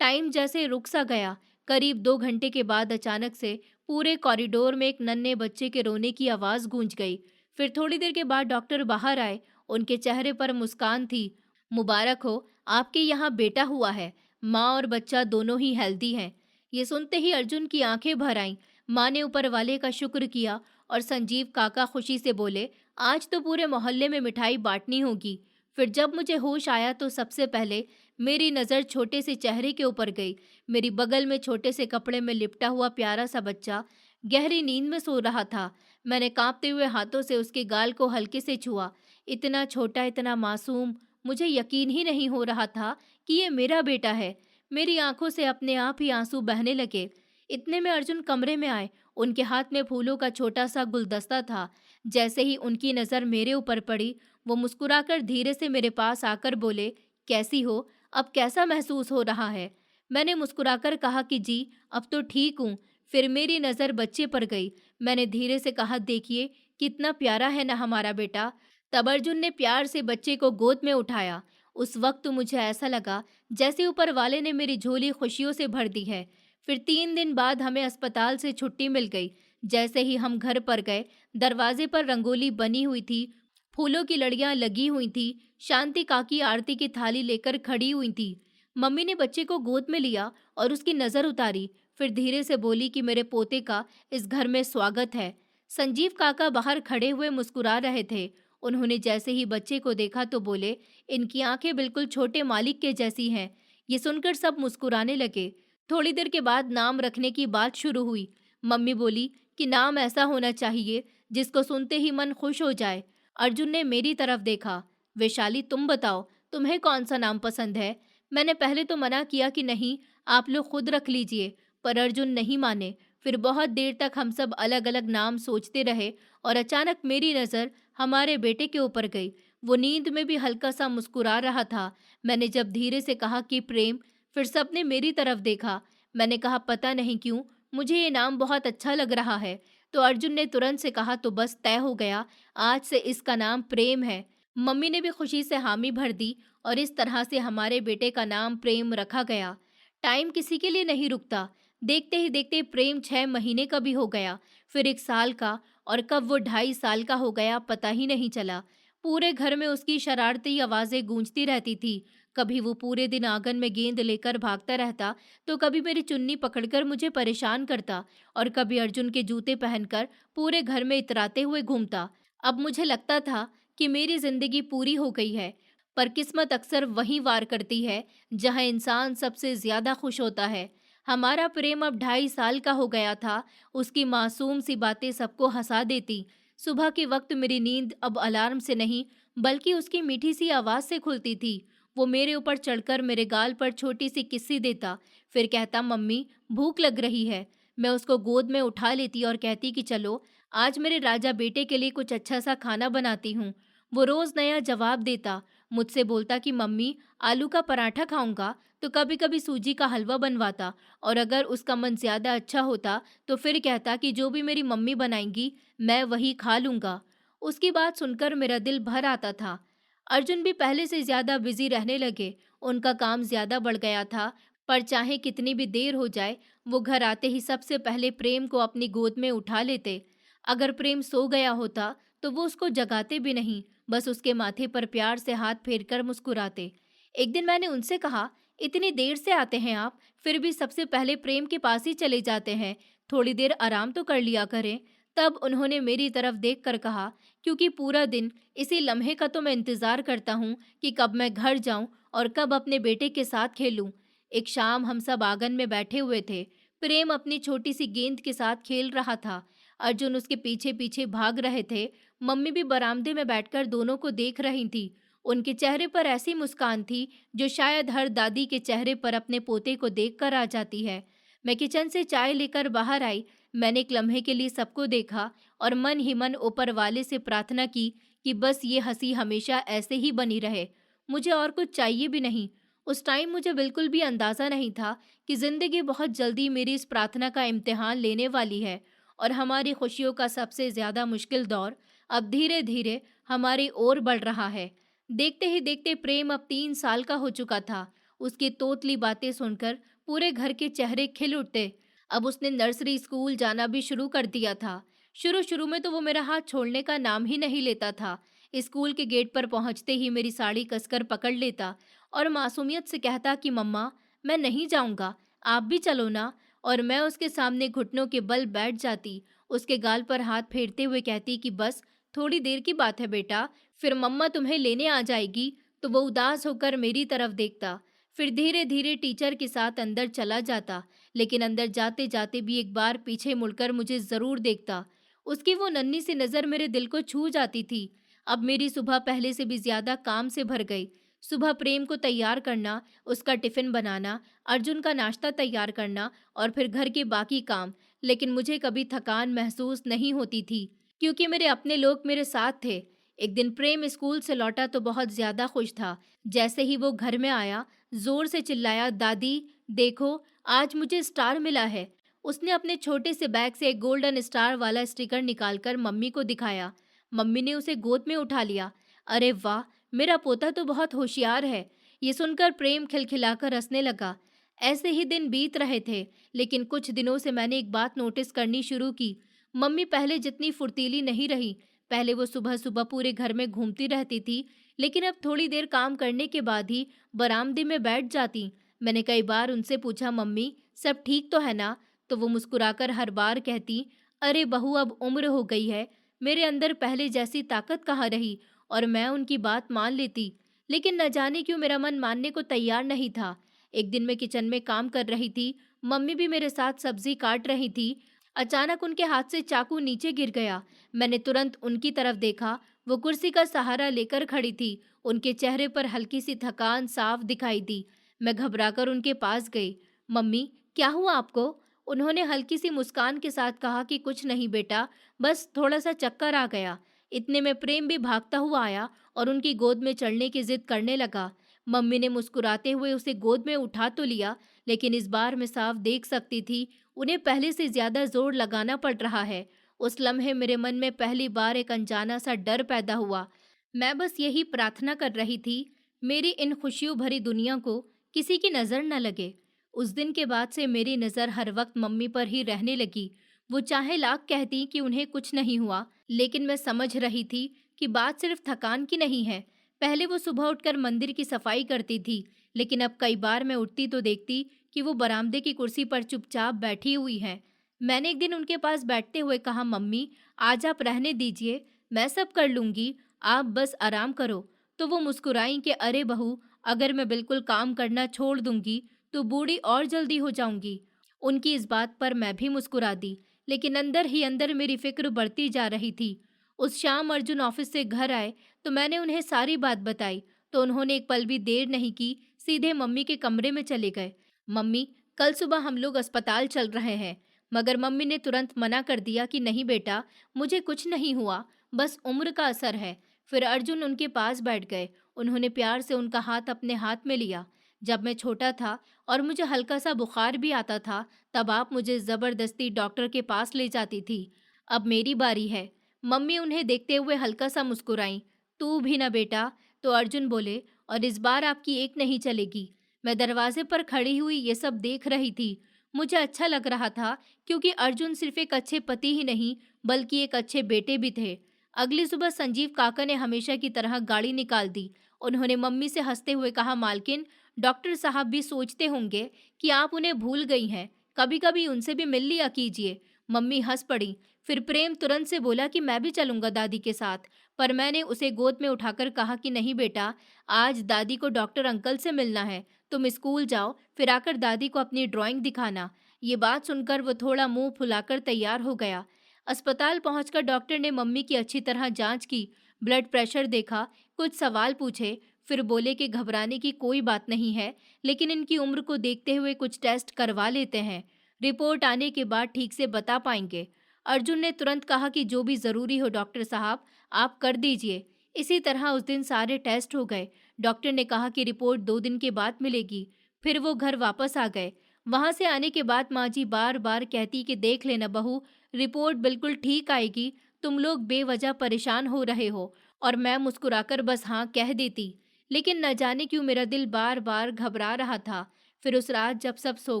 टाइम जैसे रुक सा गया। करीब 2 घंटे के बाद अचानक से पूरे कॉरिडोर में एक नन्हे बच्चे के रोने की आवाज गूंज गई। फिर थोड़ी देर के बाद डॉक्टर बाहर आए। उनके चेहरे पर मुस्कान थी। मुबारक हो, आपके यहाँ बेटा हुआ है। माँ और बच्चा दोनों ही हेल्दी हैं। ये सुनते ही अर्जुन की आंखें भर आईं। माँ ने ऊपर वाले का शुक्र किया और संजीव काका खुशी से बोले, आज तो पूरे मोहल्ले में मिठाई बांटनी होगी। फिर जब मुझे होश आया तो सबसे पहले मेरी नज़र छोटे से चेहरे के ऊपर गई। मेरी बगल में छोटे से कपड़े में लिपटा हुआ प्यारा सा बच्चा गहरी नींद में सो रहा था। मैंने कांपते हुए हाथों से उसके गाल को हल्के से छुआ। इतना छोटा, इतना मासूम, मुझे यकीन ही नहीं हो रहा था कि ये मेरा बेटा है। मेरी आंखों से अपने आप ही आंसू बहने लगे। इतने में अर्जुन कमरे में आए। उनके हाथ में फूलों का छोटा सा गुलदस्ता था। जैसे ही उनकी नज़र मेरे ऊपर पड़ी, वो मुस्कुराकर धीरे से मेरे पास आकर बोले, कैसी हो? अब कैसा महसूस हो रहा है? मैंने मुस्कुराकर कहा कि जी, अब तो ठीक हूँ। फिर मेरी नज़र बच्चे पर गई। मैंने धीरे से कहा, देखिए कितना प्यारा है ना हमारा बेटा। तब अर्जुन ने प्यार से बच्चे को गोद में उठाया। उस वक्त मुझे ऐसा लगा जैसे ऊपर वाले ने मेरी झोली खुशियों से भर दी है। फिर 3 दिन बाद हमें अस्पताल से छुट्टी मिल गई। जैसे ही हम घर पर गए, दरवाजे पर रंगोली बनी हुई थी, फूलों की लड़ियां लगी हुई थी। शांति काकी आरती की थाली लेकर खड़ी हुई थी। मम्मी ने बच्चे को गोद में लिया और उसकी नज़र उतारी। फिर धीरे से बोली कि मेरे पोते का इस घर में स्वागत है। संजीव काका बाहर खड़े हुए मुस्कुरा रहे थे। उन्होंने जैसे ही बच्चे को देखा तो बोले, इनकी आंखें बिल्कुल छोटे मालिक के जैसी हैं। ये सुनकर सब मुस्कुराने लगे। थोड़ी देर के बाद नाम रखने की बात शुरू हुई। मम्मी बोली कि नाम ऐसा होना चाहिए जिसको सुनते ही मन खुश हो जाए। अर्जुन ने मेरी तरफ देखा। वैशाली, तुम बताओ, तुम्हें कौन सा नाम पसंद है? मैंने पहले तो मना किया कि नहीं, आप लोग खुद रख लीजिए, पर अर्जुन नहीं माने। फिर बहुत देर तक हम सब अलग अलग नाम सोचते रहे और अचानक मेरी नज़र हमारे बेटे के ऊपर गई। वो नींद में भी हल्का सा मुस्कुरा रहा था। मैंने जब धीरे से कहा कि प्रेम, फिर सबने मेरी तरफ देखा। मैंने कहा, पता नहीं क्यों मुझे ये नाम बहुत अच्छा लग रहा है। तो अर्जुन ने तुरंत से कहा, तो बस तय हो गया, आज से इसका नाम प्रेम है। मम्मी ने भी खुशी से हामी भर दी और इस तरह से हमारे बेटे का नाम प्रेम रखा गया। टाइम किसी के लिए नहीं रुकता। देखते ही देखते प्रेम 6 महीने का भी हो गया, फिर 1 साल का, और कब वो 2.5 साल का हो गया पता ही नहीं चला। पूरे घर में उसकी शरारती आवाज़ें गूंजती रहती थी। कभी वो पूरे दिन आंगन में गेंद लेकर भागता रहता, तो कभी मेरी चुन्नी पकड़कर मुझे परेशान करता, और कभी अर्जुन के जूते पहनकर पूरे घर में इतराते हुए घूमता। अब मुझे लगता था कि मेरी जिंदगी पूरी हो गई है, पर किस्मत अक्सर वहीं वार करती है जहां इंसान सबसे ज्यादा खुश होता है। हमारा प्रेम अब 2.5 साल का हो गया था। उसकी मासूम सी बातें सबको हंसा देती। सुबह के वक्त मेरी नींद अब अलार्म से नहीं, बल्कि उसकी मीठी सी आवाज़ से खुलती थी। वो मेरे ऊपर चढ़कर मेरे गाल पर छोटी सी किस्सी देता, फिर कहता, मम्मी भूख लग रही है। मैं उसको गोद में उठा लेती और कहती कि चलो, आज मेरे राजा बेटे के लिए कुछ अच्छा सा खाना बनाती हूँ। वो रोज़ नया जवाब देता। मुझसे बोलता कि मम्मी आलू का पराठा खाऊंगा, तो कभी कभी सूजी का हलवा बनवाता, और अगर उसका मन ज़्यादा अच्छा होता तो फिर कहता कि जो भी मेरी मम्मी बनाएंगी मैं वही खा लूँगा। उसकी बात सुनकर मेरा दिल भर आता था। अर्जुन भी पहले से ज़्यादा बिजी रहने लगे। उनका काम ज़्यादा बढ़ गया था, पर चाहे कितनी भी देर हो जाए, वो घर आते ही सबसे पहले प्रेम को अपनी गोद में उठा लेते। अगर प्रेम सो गया होता तो वो उसको जगाते भी नहीं, बस उसके माथे पर प्यार से हाथ फेरकर मुस्कुराते। एक दिन मैंने उनसे कहा, इतनी देर से आते हैं आप, फिर भी सबसे पहले प्रेम के पास ही चले जाते हैं, थोड़ी देर आराम तो कर लिया करें। तब उन्होंने मेरी तरफ देखकर कहा, क्योंकि पूरा दिन इसी लम्हे का तो मैं इंतज़ार करता हूँ कि कब मैं घर जाऊँ और कब अपने बेटे के साथ खेलूँ। एक शाम हम सब आंगन में बैठे हुए थे। प्रेम अपनी छोटी सी गेंद के साथ खेल रहा था। अर्जुन उसके पीछे पीछे भाग रहे थे। मम्मी भी बरामदे में बैठकर दोनों को देख रही थी। उनके चेहरे पर ऐसी मुस्कान थी जो शायद हर दादी के चेहरे पर अपने पोते को देखकर आ जाती है। मैं किचन से चाय लेकर बाहर आई। मैंने एक लम्हे के लिए सबको देखा और मन ही मन ऊपर वाले से प्रार्थना की कि बस ये हंसी हमेशा ऐसे ही बनी रहे। मुझे और कुछ चाहिए भी नहीं। उस टाइम मुझे बिल्कुल भी अंदाज़ा नहीं था कि ज़िंदगी बहुत जल्दी मेरी इस प्रार्थना का इम्तिहान लेने वाली है, और हमारी खुशियों का सबसे ज़्यादा मुश्किल दौर अब धीरे धीरे हमारी ओर बढ़ रहा है। देखते ही देखते प्रेम अब 3 साल का हो चुका था। उसकी तोतली बातें सुनकर पूरे घर के चेहरे खिल उठते। अब उसने नर्सरी स्कूल जाना भी शुरू कर दिया था। शुरू शुरू में तो वो मेरा हाथ छोड़ने का नाम ही नहीं लेता था। स्कूल के गेट पर पहुंचते ही मेरी साड़ी कसकर पकड़ लेता और मासूमियत से कहता कि मम्मा मैं नहीं जाऊंगा, आप भी चलो ना। और मैं उसके सामने घुटनों के बल बैठ जाती, उसके गाल पर हाथ फेरते हुए कहती कि बस थोड़ी देर की बात है बेटा, फिर मम्मा तुम्हें लेने आ जाएगी। तो वो उदास होकर मेरी तरफ देखता, फिर धीरे धीरे टीचर के साथ अंदर चला जाता, लेकिन अंदर जाते जाते भी एक बार पीछे मुड़कर मुझे जरूर देखता। उसकी वो नन्ही सी नजर मेरे दिल को छू जाती थी। अब मेरी सुबह पहले से भी ज्यादा काम से भर गई। सुबह प्रेम को तैयार करना, उसका टिफिन बनाना, अर्जुन का नाश्ता तैयार करना और फिर घर के बाकी काम। लेकिन मुझे कभी थकान महसूस नहीं होती थी, क्योंकि मेरे अपने लोग मेरे साथ थे। एक दिन प्रेम स्कूल से लौटा तो बहुत ज्यादा खुश था। जैसे ही वो घर में आया, जोर से चिल्लाया, दादी देखो, आज मुझे स्टार मिला है। उसने अपने छोटे से बैग से एक गोल्डन स्टार वाला स्टिकर निकालकर मम्मी को दिखाया। मम्मी ने उसे गोद में उठा लिया। अरे वाह, मेरा पोता तो बहुत होशियार है। ये सुनकर प्रेम खिलखिलाकर हंसने लगा। ऐसे ही दिन बीत रहे थे, लेकिन कुछ दिनों से मैंने एक बात नोटिस करनी शुरू की। मम्मी पहले जितनी फुर्तीली नहीं रही। पहले वो सुबह सुबह पूरे घर में घूमती रहती थी, लेकिन अब थोड़ी देर काम करने के बाद ही बरामदे में बैठ जाती। मैंने कई बार उनसे पूछा, मम्मी सब ठीक तो है ना? तो वो मुस्कुराकर हर बार कहती, अरे बहू, अब उम्र हो गई है। मेरे अंदर पहले जैसी ताकत कहाँ रही? और मैं उनकी बात मान लेती, लेकिन न जाने क्यों मेरा मन मानने को तैयार नहीं था। एक दिन मैं किचन में काम कर रही थी, मम्मी भी मेरे साथ सब्जी काट रही थी। अचानक उनके हाथ से चाकू नीचे गिर गया। मैंने तुरंत उनकी तरफ देखा। वो कुर्सी का सहारा लेकर खड़ी थी। उनके चेहरे पर हल्की सी थकान साफ दिखाई दी। मैं घबराकर उनके पास गई। मम्मी, क्या हुआ आपको? उन्होंने हल्की सी मुस्कान के साथ कहा कि कुछ नहीं बेटा, बस थोड़ा सा चक्कर आ गया। इतने में प्रेम भी भागता हुआ आया और उनकी गोद में चढ़ने की जिद करने लगा। मम्मी ने मुस्कुराते हुए उसे गोद में उठा तो लिया, लेकिन इस बार मैं साफ देख सकती थी उन्हें पहले से ज्यादा जोर लगाना पड़ रहा है। उस लम्हे मेरे मन में पहली बार एक अनजाना सा डर पैदा हुआ। मैं बस यही प्रार्थना कर रही थी, मेरी इन खुशियों भरी दुनिया को किसी की नजर न लगे। उस दिन के बाद से मेरी नजर हर वक्त मम्मी पर ही रहने लगी। वो चाहे लाख कहती कि उन्हें कुछ नहीं हुआ, लेकिन मैं समझ रही थी कि बात सिर्फ थकान की नहीं है। पहले वो सुबह उठकर मंदिर की सफाई करती थी, लेकिन अब कई बार मैं उठती तो देखती कि वो बरामदे की कुर्सी पर चुपचाप बैठी हुई हैं। मैंने एक दिन उनके पास बैठते हुए कहा, मम्मी आज आप रहने दीजिए, मैं सब कर लूंगी, आप बस आराम करो। तो वो मुस्कुराई कि अरे बहू, अगर मैं बिल्कुल काम करना छोड़ दूंगी तो बूढ़ी और जल्दी हो जाऊंगी। उनकी इस बात पर मैं भी मुस्कुरा दी, लेकिन अंदर ही अंदर मेरी फिक्र बढ़ती जा रही थी। उस शाम अर्जुन ऑफिस से घर आए तो मैंने उन्हें सारी बात बताई, तो उन्होंने एक पल भी देर नहीं की, सीधे मम्मी के कमरे में चले गए। मम्मी, कल सुबह हम लोग अस्पताल चल रहे हैं। मगर मम्मी ने तुरंत मना कर दिया कि नहीं बेटा, मुझे कुछ नहीं हुआ, बस उम्र का असर है। फिर अर्जुन उनके पास बैठ गए। उन्होंने प्यार से उनका हाथ अपने हाथ में लिया। जब मैं छोटा था और मुझे हल्का सा बुखार भी आता था, तब आप मुझे जबरदस्ती डॉक्टर के पास ले जाती थी। अब मेरी बारी है। मम्मी उन्हें देखते हुए हल्का सा मुस्कुराई। तू भी ना बेटा, तो अर्जुन बोले, और इस बार आपकी एक नहीं चलेगी। मैं दरवाजे पर खड़ी हुई ये सब देख रही थी। मुझे अच्छा लग रहा था, क्योंकि अर्जुन सिर्फ एक अच्छे पति ही नहीं, बल्कि एक अच्छे बेटे भी थे। अगली सुबह संजीव काका ने हमेशा की तरह गाड़ी निकाल दी। उन्होंने मम्मी से हंसते हुए कहा, मालकिन, डॉक्टर साहब भी सोचते होंगे कि आप उन्हें भूल गई हैं, कभी कभी उनसे भी मिल लिया कीजिए। मम्मी हंस पड़ी। फिर प्रेम तुरंत से बोला कि मैं भी चलूंगा दादी के साथ, पर मैंने उसे गोद में उठाकर कहा कि नहीं बेटा, आज दादी को डॉक्टर अंकल से मिलना है। तुम स्कूल जाओ, फिर आकर दादी को अपनी ड्राइंग दिखाना। ये बात सुनकर वो थोड़ा मुंह फुलाकर तैयार हो गया। अस्पताल पहुंचकर डॉक्टर ने मम्मी की अच्छी तरह जांच की, ब्लड प्रेशर देखा, कुछ सवाल पूछे, फिर बोले कि घबराने की कोई बात नहीं है, लेकिन इनकी उम्र को देखते हुए कुछ टेस्ट करवा लेते हैं। रिपोर्ट आने के बाद ठीक से बता पाएंगे। अर्जुन ने तुरंत कहा कि जो भी जरूरी हो डॉक्टर साहब, आप कर दीजिए। इसी तरह उस दिन सारे टेस्ट हो गए। डॉक्टर ने कहा कि रिपोर्ट 2 दिन के बाद मिलेगी। फिर वो घर वापस आ गए। वहां से आने के बाद माँ जी बार बार कहती कि देख लेना बहू, रिपोर्ट बिल्कुल ठीक आएगी, तुम लोग बेवजह परेशान हो रहे हो। और मैं मुस्कुराकर बस हाँ कह देती। लेकिन न जाने क्यों मेरा दिल बार बार घबरा रहा था। फिर उस रात जब सब सो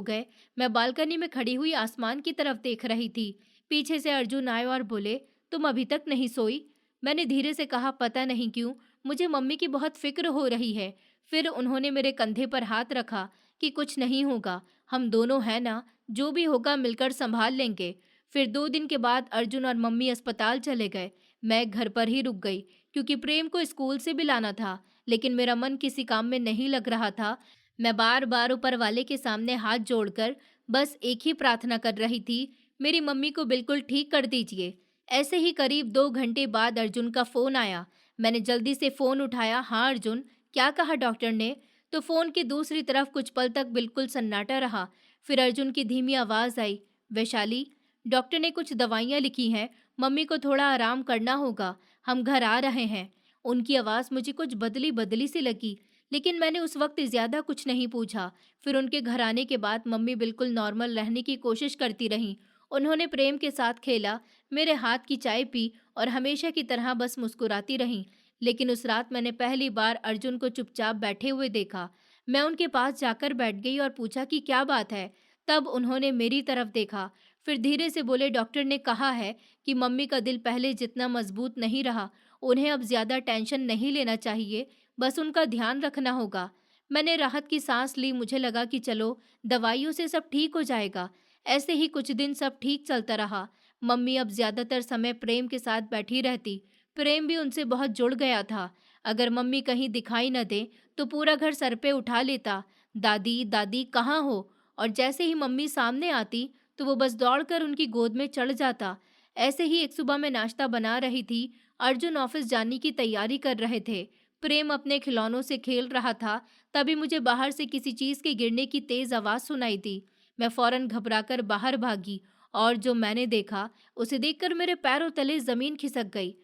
गए, मैं बालकनी में खड़ी हुई आसमान की तरफ देख रही थी। पीछे से अर्जुन आए और बोले, तुम अभी तक नहीं सोई? मैंने धीरे से कहा, पता नहीं क्यों, मुझे मम्मी की बहुत फिक्र हो रही है। फिर उन्होंने मेरे कंधे पर हाथ रखा कि कुछ नहीं होगा, हम दोनों हैं ना, जो भी होगा मिलकर संभाल लेंगे। फिर 2 दिन के बाद अर्जुन और मम्मी अस्पताल चले गए। मैं घर पर ही रुक गई क्योंकि प्रेम को स्कूल से भी लाना था, लेकिन मेरा मन किसी काम में नहीं लग रहा था। मैं बार बार ऊपर वाले के सामने हाथ जोड़कर बस एक ही प्रार्थना कर रही थी, मेरी मम्मी को बिल्कुल ठीक कर दीजिए। ऐसे ही करीब 2 घंटे बाद अर्जुन का फोन आया। मैंने जल्दी से फोन उठाया। हाँ अर्जुन, क्या कहा डॉक्टर ने? तो फोन की दूसरी तरफ कुछ पल तक बिल्कुल सन्नाटा रहा। फिर अर्जुन की धीमी आवाज आई, वैशाली, डॉक्टर ने कुछ दवाइयाँ लिखी हैं, मम्मी को थोड़ा आराम करना होगा, हम घर आ रहे हैं। उनकी आवाज़ मुझे कुछ बदली बदली सी लगी, लेकिन मैंने उस वक्त ज़्यादा कुछ नहीं पूछा। फिर उनके घर आने के बाद मम्मी बिल्कुल नॉर्मल रहने की कोशिश करती रहीं। उन्होंने प्रेम के साथ खेला, मेरे हाथ की चाय पी और हमेशा की तरह बस मुस्कुराती रहीं। लेकिन उस रात मैंने पहली बार अर्जुन को चुपचाप बैठे हुए देखा। मैं उनके पास जाकर बैठ गई और पूछा कि क्या बात है। तब उन्होंने मेरी तरफ देखा, फिर धीरे से बोले, डॉक्टर ने कहा है कि मम्मी का दिल पहले जितना मजबूत नहीं रहा, उन्हें अब ज़्यादा टेंशन नहीं लेना चाहिए, बस उनका ध्यान रखना होगा। मैंने राहत की सांस ली, मुझे लगा कि चलो दवाइयों से सब ठीक हो जाएगा। ऐसे ही कुछ दिन सब ठीक चलता रहा। मम्मी अब ज़्यादातर समय प्रेम के साथ बैठी रहती। प्रेम भी उनसे बहुत जुड़ गया था। अगर मम्मी कहीं दिखाई न दे तो पूरा घर सर पे उठा लेता, दादी दादी कहाँ हो? और जैसे ही मम्मी सामने आती तो वो बस दौड़कर उनकी गोद में चढ़ जाता। ऐसे ही एक सुबह मैं नाश्ता बना रही थी, अर्जुन ऑफिस जाने की तैयारी कर रहे थे, प्रेम अपने खिलौनों से खेल रहा था। तभी मुझे बाहर से किसी चीज के गिरने की तेज आवाज सुनाई दी। मैं फौरन घबराकर बाहर भागी और जो मैंने देखा उसे देखकर मेरे पैरों तले जमीन खिसक गई।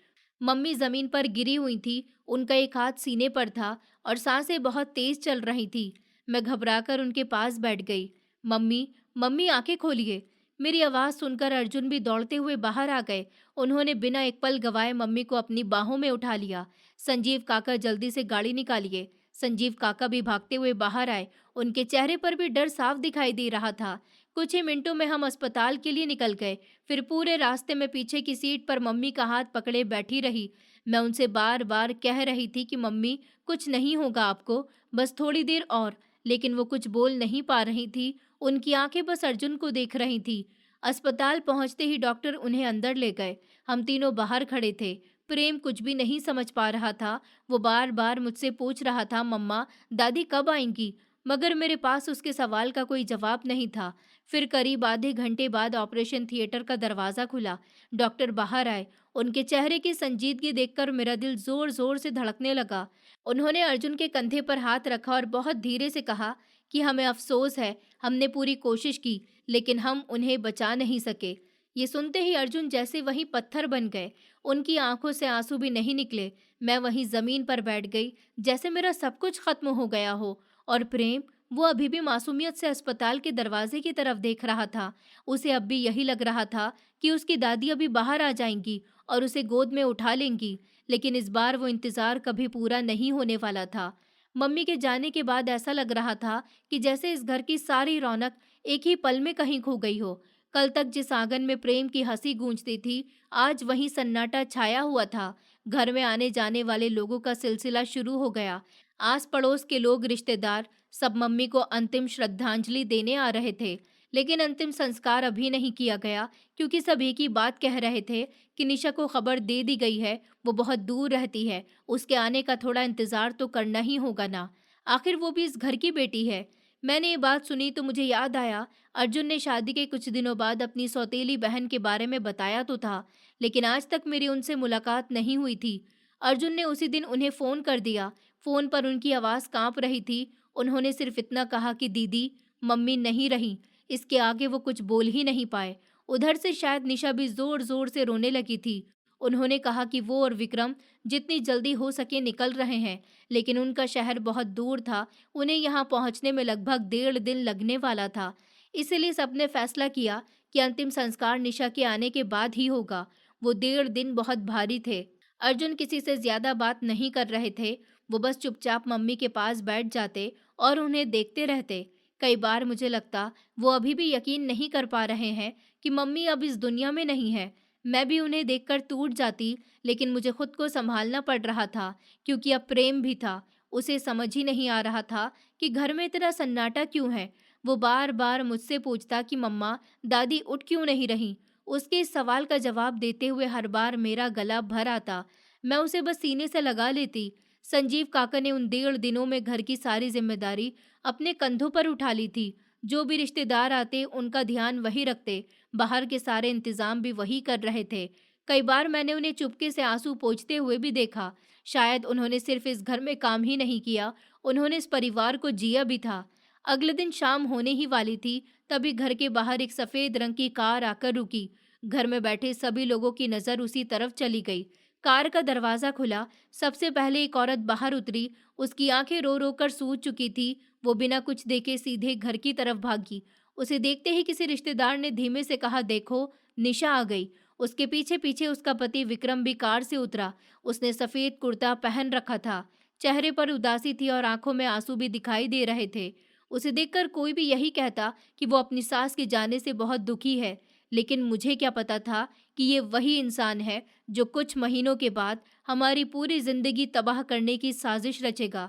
मम्मी जमीन पर गिरी हुई थी, उनका एक हाथ सीने पर था और सांसें बहुत तेज चल रही थी। मैं घबराकर उनके पास बैठ गई। मम्मी, मम्मी आंखें खोलिए। मेरी आवाज़ सुनकर अर्जुन भी दौड़ते हुए बाहर आ गए। उन्होंने बिना एक पल गवाए मम्मी को अपनी बाहों में उठा लिया। संजीव काका, जल्दी से गाड़ी निकालिए। संजीव काका भी भागते हुए बाहर आए। उनके चेहरे पर भी डर साफ दिखाई दे रहा था। कुछ ही मिनटों में हम अस्पताल के लिए निकल गए। फिर पूरे रास्ते में पीछे की सीट पर मम्मी का हाथ पकड़े बैठी रही। मैं उनसे बार बार कह रही थी कि मम्मी, कुछ नहीं होगा आपको, बस थोड़ी देर और। लेकिन वो कुछ बोल नहीं पा रही थी, उनकी आंखें बस अर्जुन को देख रही थी। अस्पताल पहुंचते ही डॉक्टर उन्हें अंदर ले गए। हम तीनों बाहर खड़े थे। प्रेम कुछ भी नहीं समझ पा रहा था। वो बार बार मुझसे पूछ रहा था, मम्मा, दादी कब आएंगी? मगर मेरे पास उसके सवाल का कोई जवाब नहीं था। फिर करीब आधे घंटे बाद ऑपरेशन थिएटर का दरवाज़ा खुला। डॉक्टर बाहर आए। उनके चेहरे की संजीदगी देखकर मेरा दिल जोर जोर से धड़कने लगा। उन्होंने अर्जुन के कंधे पर हाथ रखा और बहुत धीरे से कहा कि हमें अफसोस है, हमने पूरी कोशिश की, लेकिन हम उन्हें बचा नहीं सके। ये सुनते ही अर्जुन जैसे वहीं पत्थर बन गए। उनकी आंखों से आंसू भी नहीं निकले। मैं वहीं जमीन पर बैठ गई, जैसे मेरा सब कुछ खत्म हो गया हो। और प्रेम, वो अभी भी मासूमियत से अस्पताल के दरवाजे की तरफ देख रहा था। उसे अब भी यही लग रहा था कि उसकी दादी अभी बाहर आ जाएंगी और उसे गोद में उठा लेंगी। लेकिन इस बार वो इंतजार कभी पूरा नहीं होने वाला था। मम्मी के जाने के बाद ऐसा लग रहा था कि जैसे इस घर की सारी रौनक एक ही पल में कहीं खो गई हो। कल तक जिस आंगन में प्रेम की हंसी गूंजती थी, आज वहीं सन्नाटा छाया हुआ था। घर में आने जाने वाले लोगों का सिलसिला शुरू हो गया। आस पड़ोस के लोग, रिश्तेदार, सब मम्मी को अंतिम श्रद्धांजलि देने आ रहे थे। लेकिन अंतिम संस्कार अभी नहीं किया गया, क्योंकि सब एक ही बात कह रहे थे कि निशा को खबर दे दी गई है, वो बहुत दूर रहती है, उसके आने का थोड़ा इंतजार तो करना ही होगा ना, आखिर वो भी इस घर की बेटी है। मैंने ये बात सुनी तो मुझे याद आया, अर्जुन ने शादी के कुछ दिनों बाद अपनी सौतेली बहन के बारे में बताया तो था, लेकिन आज तक मेरी उनसे मुलाकात नहीं हुई थी। अर्जुन ने उसी दिन उन्हें फ़ोन कर दिया। फ़ोन पर उनकी आवाज़ कांप रही थी। उन्होंने सिर्फ इतना कहा कि दीदी, मम्मी नहीं रहीं। इसके आगे वो कुछ बोल ही नहीं पाए। उधर से शायद निशा भी ज़ोर-ज़ोर से रोने लगी थी। उन्होंने कहा कि वो और विक्रम जितनी जल्दी हो सके निकल रहे हैं, लेकिन उनका शहर बहुत दूर था, उन्हें यहाँ पहुँचने में लगभग 1.5 दिन लगने वाला था। इसीलिए सबने फैसला किया कि अंतिम संस्कार निशा के आने के बाद ही होगा। वो 1.5 दिन बहुत भारी थे। अर्जुन किसी से ज़्यादा बात नहीं कर रहे थे। वो बस चुपचाप मम्मी के पास बैठ जाते और उन्हें देखते रहते। कई बार मुझे लगता वो अभी भी यकीन नहीं कर पा रहे हैं कि मम्मी अब इस दुनिया में नहीं है। मैं भी उन्हें देखकर टूट जाती, लेकिन मुझे खुद को संभालना पड़ रहा था, क्योंकि अब प्रेम भी था। उसे समझ ही नहीं आ रहा था कि घर में इतना सन्नाटा क्यों है। वो बार बार मुझसे पूछता कि मम्मा, दादी उठ क्यों नहीं रही। उसके इस सवाल का जवाब देते हुए हर बार मेरा गला भर आता। मैं उसे बस सीने से लगा लेती। संजीव काका ने उन 1.5 दिनों में घर की सारी जिम्मेदारी अपने कंधों पर उठा ली थी। जो भी रिश्तेदार आते उनका ध्यान वही रखते, बाहर के सारे इंतजाम भी वही कर रहे थे। कई बार मैंने उन्हें चुपके से आंसू पोंछते हुए भी देखा। शायद उन्होंने सिर्फ इस घर में काम ही नहीं किया, उन्होंने इस परिवार को जिया भी था। अगले दिन शाम होने ही वाली थी, तभी घर के बाहर एक सफेद रंग की कार आकर रुकी। घर में बैठे सभी लोगों की नजर उसी तरफ चली गई। कार का दरवाजा खुला, सबसे पहले एक औरत बाहर उतरी। उसकी आंखें रो रो कर सूज चुकी थी। वो बिना कुछ देखे सीधे घर की तरफ भागी। उसे देखते ही किसी रिश्तेदार ने धीमे से कहा, देखो, निशा आ गई। उसके पीछे पीछे उसका पति विक्रम भी कार से उतरा। उसने सफेद कुर्ता पहन रखा था, चेहरे पर उदासी थी और आंखों में आंसू भी दिखाई दे रहे थे। उसे देखकर कोई भी यही कहता कि वो अपनी सास के जाने से बहुत दुखी है, लेकिन मुझे क्या पता था कि ये वही इंसान है जो कुछ महीनों के बाद हमारी पूरी जिंदगी तबाह करने की साजिश रचेगा।